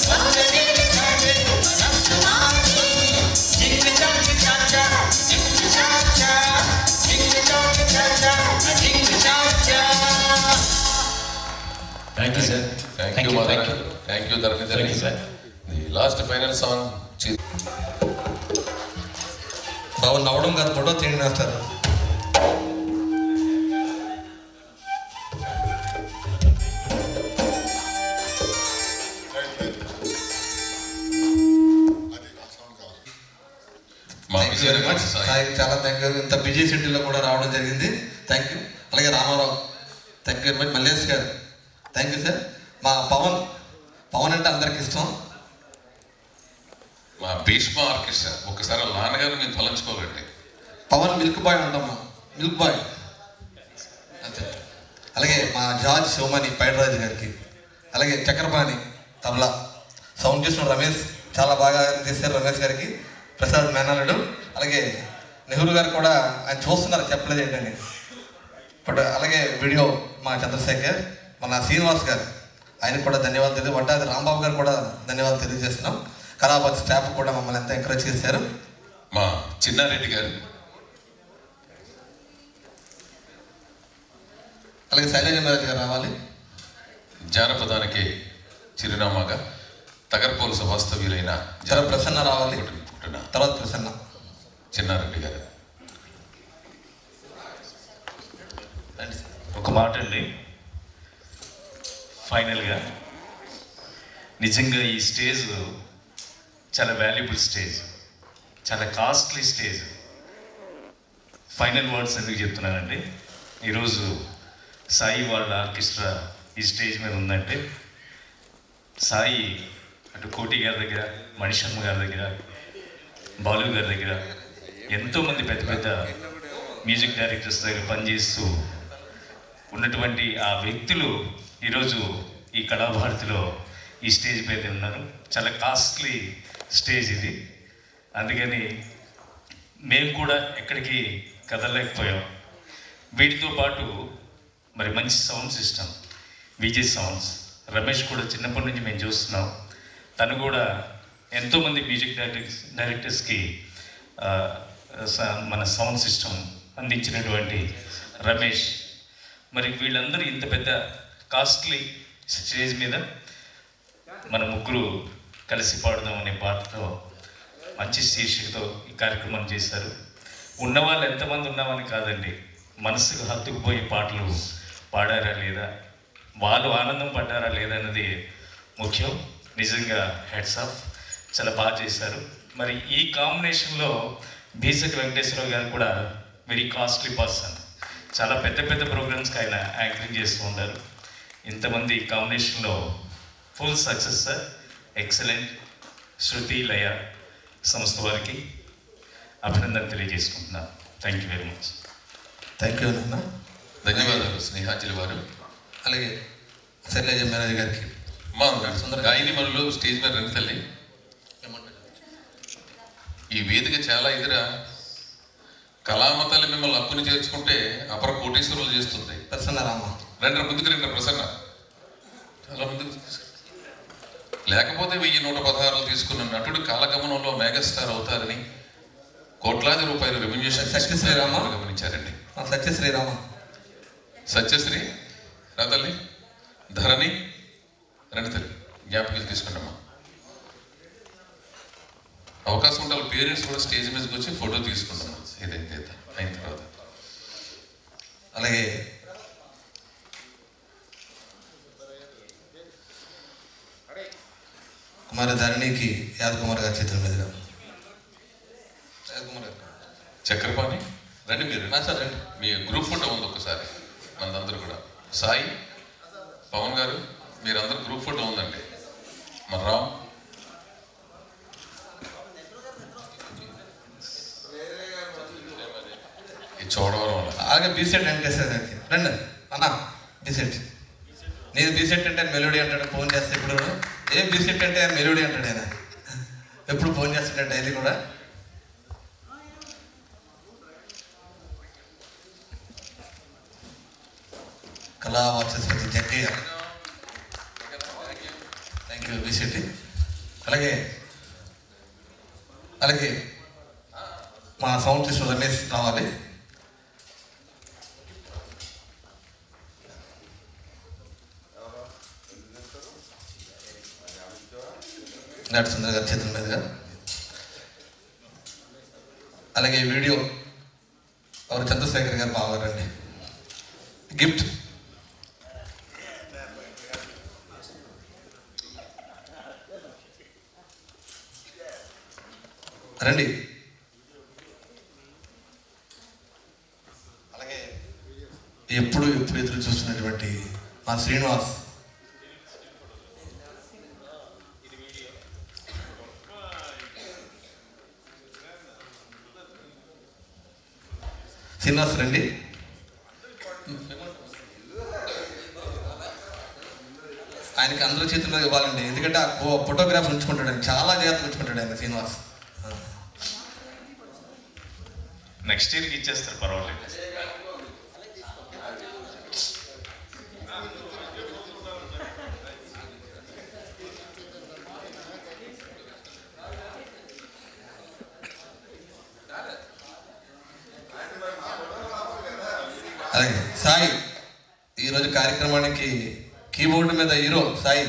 వందరీలు దాటే మనస్సు మాది జింగి చాకి చాచా జింగి చాచా జింగి చాకి చాచా జింగి చాచా thank you sir. Thank you thank you Dharmender sir. The last final song బాబు నవ్వడం కాదు ఫోటో తీయండి వేస్తారు. మా thank you very much Sai, చాలా థ్యాంక్ యూ. ఇంత బిజీ షెడ్యూల్లో కూడా రావడం జరిగింది. Thank you. అలాగే Ramarao thank you very much. Mallesh గారు థ్యాంక్ యూ సార్. మా పవన్ పవన్ అంటే అందరికి ఇష్టం. మా భీష్మ ఆర్కెస్ట్రా ఒకసారి వాళ్ళ నాన్నగారు నేను తలంచుకోవాలండి. పవన్ మిల్క్ బాయ్ అంటాం, మిల్క్ బాయ్ అంతే. అలాగే మా జార్జ్ శివమణి పైడరాజు గారికి, అలాగే చక్రపాణి తబలా, సౌండ్ చేసిన రమేష్ చాలా బాగా చేశారు రమేష్ గారికి, ప్రసాద్ మేనల్లుడు, అలాగే నెహ్రూ గారు కూడా ఆయన చూస్తున్నారు చెప్పలేదు ఏంటని ఇప్పుడు. అలాగే వీడియో మా చంద్రశేఖర్, మన శ్రీనివాస్ గారు ఆయనకు కూడా ధన్యవాదాలు తెలియదు. వడ్డాది రాంబాబు గారు కూడా ధన్యవాదాలు తెలియజేస్తున్నాం. కళాబాద్ స్టాఫ్ కూడా మమ్మల్ని ఎంతో ఎంకరేజ్ చేశారు. మా చిన్నారెడ్డి గారు, అలాగే శైలజరాజు గారు రావాలి. జానపదానికి చిరునామాగా తగర్పోలు వాస్తవ్యులైన జర ప్రసన్న రావాలి. పుట్టిన తర్వాత ప్రసన్న చిన్నారెడ్డి గారు. రండి సార్. ఒక మాట అండి, ఫైనల్గా నిజంగా ఈ స్టేజ్ చాలా వాల్యుబుల్ స్టేజ్, చాలా కాస్ట్లీ స్టేజ్. ఫైనల్ వర్డ్స్ ఎందుకు చెప్తున్నానంటే, ఈరోజు సాయి వాళ్ళ ఆర్కెస్ట్రా ఈ స్టేజ్ మీద ఉందంటే, సాయి అటు కోటి గారి దగ్గర, మణిశర్మ గారి దగ్గర, బాలు గారి దగ్గర, ఎంతోమంది పెద్ద పెద్ద మ్యూజిక్ డైరెక్టర్స్ దగ్గర పనిచేస్తూ ఉన్నటువంటి ఆ వ్యక్తులు ఈరోజు ఈ కళాభారతిలో ఈ స్టేజ్ మీద ఉన్నారు. చాలా కాస్ట్లీ స్టేజ్ ఇది. అందుకని మేము కూడా ఎక్కడికి కదలలేకపోయాం. వీటితో పాటు మరి మంచి sound system Vijay sounds, Ramesh కూడా చిన్నప్పటి నుంచి మేము చూస్తున్నాం. తను కూడా ఎంతోమంది మ్యూజిక్ డైరెక్టర్స్కి మన సౌండ్ సిస్టమ్ అందించినటువంటి రమేష్. మరి వీళ్ళందరూ ఇంత పెద్ద కాస్ట్లీ స్టేజ్ మీద మన ముగ్గురు కలిసి పాడుదాం అనే పాటతో మంచి శీర్షికతో ఈ కార్యక్రమం చేశారు. ఉన్నవాళ్ళు ఎంతమంది ఉన్నామని కాదండి, మనసుకు హత్తుకుపోయే పాటలు పాడారా లేదా, వాళ్ళు ఆనందం పడ్డారా లేదా అన్నది ముఖ్యం. నిజంగా హెడ్స్ ఆఫ్, చాలా బాగా చేశారు. మరి ఈ కాంబినేషన్లో బీసెట్ వెంకటేశ్వరరావు గారు కూడా వెరీ కాస్ట్లీ పర్సన్. చాలా పెద్ద పెద్ద ప్రోగ్రామ్స్కి ఆయన యాంకరింగ్ చేస్తూ ఉంటారు. ఇంతమంది కాంబినేషన్లో ఫుల్ సక్సెస్ సార్, ఎక్సలెంట్. శృతి లయ సంస్థ వారికి అభినందన తెలియజేసుకుంటున్నాను. Thank you very much. Thank you నాన్న. ధన్యవాదాలు స్నేహాంజలి వారు. అలాగే శైలజ మేనేజ్ గారికి. మా గాయని మనులు స్టేజ్ మీద రండి తల్లి. ఈ వేదిక చాలా ఎదురా. కళామతల్లి మిమ్మల్ని హక్కుని చేర్చుకుంటే అపర కోటీశ్వరులు చేస్తుంది. ప్రసన్న రామ రెండు ముందుకు రండి ప్రసన్న, చాలా ముందుకు లేకపోతే 1116 తీసుకున్న నటుడు కాలగమనంలో మెగాస్టార్ అవుతారని కోట్లాది రూపాయలు రెమ్యునేషన్ సత్యశ్రీరామ గమనించారండి. సత్యశ్రీరామ సత్యశ్రీ రా తల్లి. ధరణి రండి తల్లి, జ్ఞాపకాలు తీసుకుంటామా. అవకాశం ఉంటే వాళ్ళ పేరెంట్స్ కూడా స్టేజ్ మీదకి వచ్చి ఫోటో తీసుకుంటాం ఏదైతే అయిన తర్వాత. అలాగే కుమారి ధరణికి యాదకుమార్ గారి చేతుల మీదుగా. యాదకుమార్ గారు చక్రపాణి రండి మీరు. సార్ రండి, మీ గ్రూప్ ఫోటో ఉంది ఒక్కసారి మనందరూ కూడా. సాయి పవన్ గారు మీరందరూ గ్రూప్ ఫోటో ఉందండి. మన రామ్ చూడవరం అలాగే బీసెట్ వెంకటేశ్వర గారికి రండి అన్న. బీసెట్ నేను బీసెట్ అంటే మెలోడీ అంటాడు, ఫోన్ చేస్తే ఇప్పుడు ఏం బీసెట్ అంటే మెలోడీ అంటాడు ఆయన, ఎప్పుడు ఫోన్ చేస్తాడు డైలీ కూడా. కళా వాచస్పతి జగ్గయ్య, థ్యాంక్ యూ బీసెట్. అలాగే అలాగే మా సౌండ్ సిస్టర్ రమేష్ రావాలి. నాటి సుందర గారి చేతుల మీదుగా. అలాగే వీడియో ఎవరు చంద్రశేఖర్ గారు బాగారండి. గిఫ్ట్ రండి. అలాగే ఎప్పుడు ఎదురు చూస్తున్నటువంటి మా శ్రీనివాస్. శ్రీనివాస్ రండి. ఆయనకి అందరూ చేతుల్లో ఇవ్వాలండి, ఎందుకంటే ఆ ఫోటోగ్రాఫ్ ఉంచుకుంటాడు ఆయన, చాలా జాగ్రత్తగా ఉంచుకుంటాడు ఆయన శ్రీనివాస్. నెక్స్ట్ ఇయర్కి ఇచ్చేస్తారు, పర్వాలేదు. అలాగే సాయి ఈరోజు కార్యక్రమానికి కీబోర్డు మీద హీరో సాయి.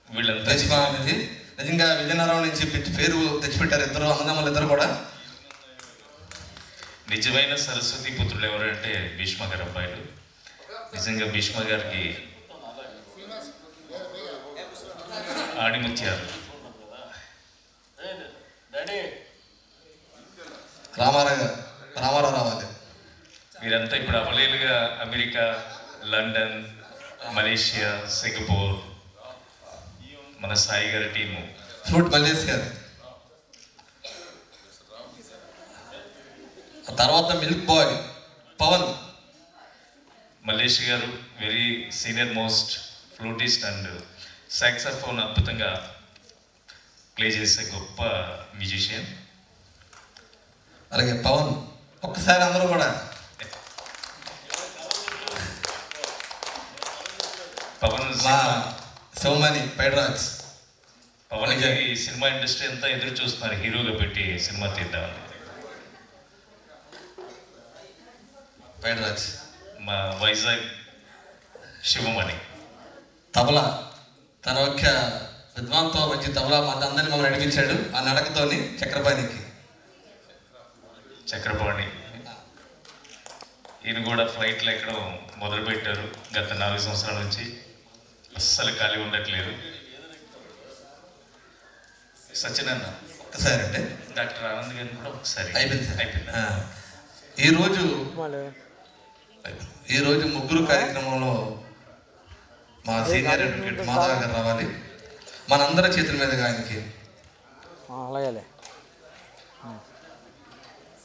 వీళ్ళంతా అనేది నిజంగా విజయనగరం నుంచి పేరు తెచ్చిపెట్టారు ఇద్దరు అన్నదమ్ములు ఇద్దరు కూడా. నిజమైన సరస్వతి పుత్రులు ఎవరంటే భీష్మ గారి అబ్బాయిలు. నిజంగా భీష్మ గారికి ఆడిముత్యాలు. రామారావు రావాలి. వీరంతా ఇప్పుడు అవలేలుగా అమెరికా, లండన్, మలేషియా, సింగపూర్ మన సాయి గారి టీము. ఫ్రూట్ మల్లేష్ గారు, తర్వాత మిల్క్ బాయ్ పవన్. మల్లేష్ గారు very senior most flutist and saxophone అద్భుతంగా ప్లే చేసే గొప్ప మ్యూజిషియన్. అలాగే పవన్. ఒక్కసారి అందరూ కూడా పవన్ శివమణి పైడ్రాజ్. పవన్ గారి సినిమా ఇండస్ట్రీ అంతా ఎదురు చూస్తున్నారు హీరోగా పెట్టి సినిమా తీద్దామని. పైడ్రాజ్. మా వైజాగ్ శివమణి. తబలా తన ఒక్క విద్వాంతో మంచి తబలా అందరినీ మమ్మల్ని నడిపించాడు ఆ నడకతోని. చక్రపాణికి చక్రపాణి ఈయన కూడా ఫ్లైట్లో ఎక్కడం మొదలుపెట్టారు గత 4 సంవత్సరాల నుంచి. అస్సలు ఖాళీ ఉండట్లేదు. సత్యనన్న ఒకసారి అంటే డాక్టర్ ఆనంద్ గారిని కూడా ఒకసారి అయిపోయింది సార్. అయిపోయింది. ఈరోజు ముగ్గురు కార్యక్రమంలో మా సీనియర్ అడ్వకేట్ మాధవ గారు రావాలి. మనందరి చేతుల మీదుగా ఆయనకి అలాగే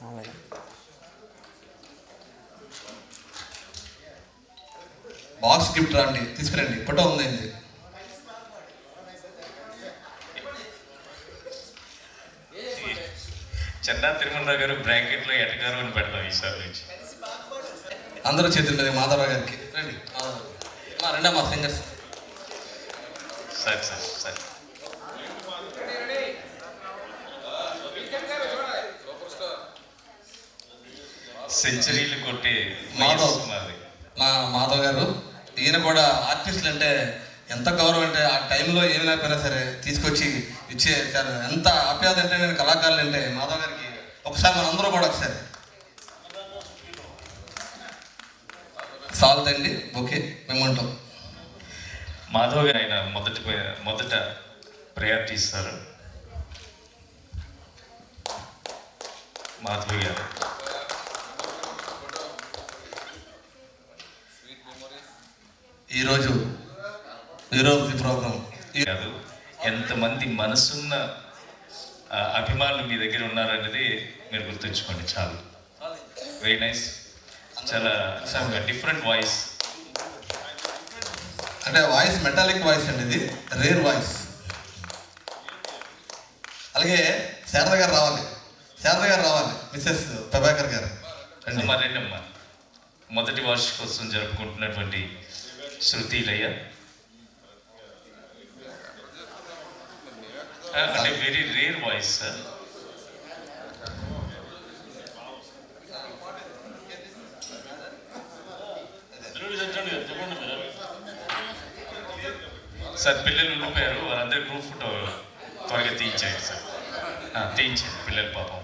అలాగే బాక్స్ గిఫ్ట్ రండి, తీసుకురండి. ఫోటో ఉందండి. చెన్నా తిరుమలరావు గారు బ్రాకెట్లో ఎటగారు అని పెడతాం ఈసారి నుంచి. అందరూ చేతుల మీద మాధవ గారికి రండి. రెండా మా సింగర్స్ సరే సరే సరే. సెంచరీలు కొట్టే మాధవ్. మాది. మా మాధవ్ గారు, ఈయన కూడా ఆర్టిస్టులు అంటే ఎంత గౌరవం అంటే ఆ టైంలో ఏమి లేకపోయినా సరే తీసుకొచ్చి ఇచ్చే ఎంత ఆప్యాయత అంటే నేను కళాకారులు అంటే మాధవ్ గారికి ఒకసారి మనందరూ కూడా ఒకసారి సాల్ట్ అండి. ఓకే మేముంటాం. మాధవ్ గారు ఆయన మొదట ప్రయారిటీ ఇస్తారు. మాధవ్ గారు ఈరోజు ప్రోగ్రామ్ కాదు, ఎంతమంది మనసున్న అభిమానులు మీ దగ్గర ఉన్నారనేది మీరు గుర్తుంచుకోండి. చాలు. Very nice. చాలా డిఫరెంట్ వాయిస్. అంటే వాయిస్ మెటాలిక్ వాయిస్ అండి, ఇది రేర్ వాయిస్. అలాగే శారద గారు రావాలి. మిస్సెస్ ప్రభాకర్ గారు రెండమ్మ మొదటి వార్షికోత్సవం జరుపుకుంటున్నటువంటి శృతి లయ్య. అంటే very rare voice sir. Sir పిల్లలు ఉండిపోయారు, వాళ్ళందరూ గ్రూప్ ఫోటో త్వరగా తీయించండి సార్. తీయించండి పిల్లలు పాపం.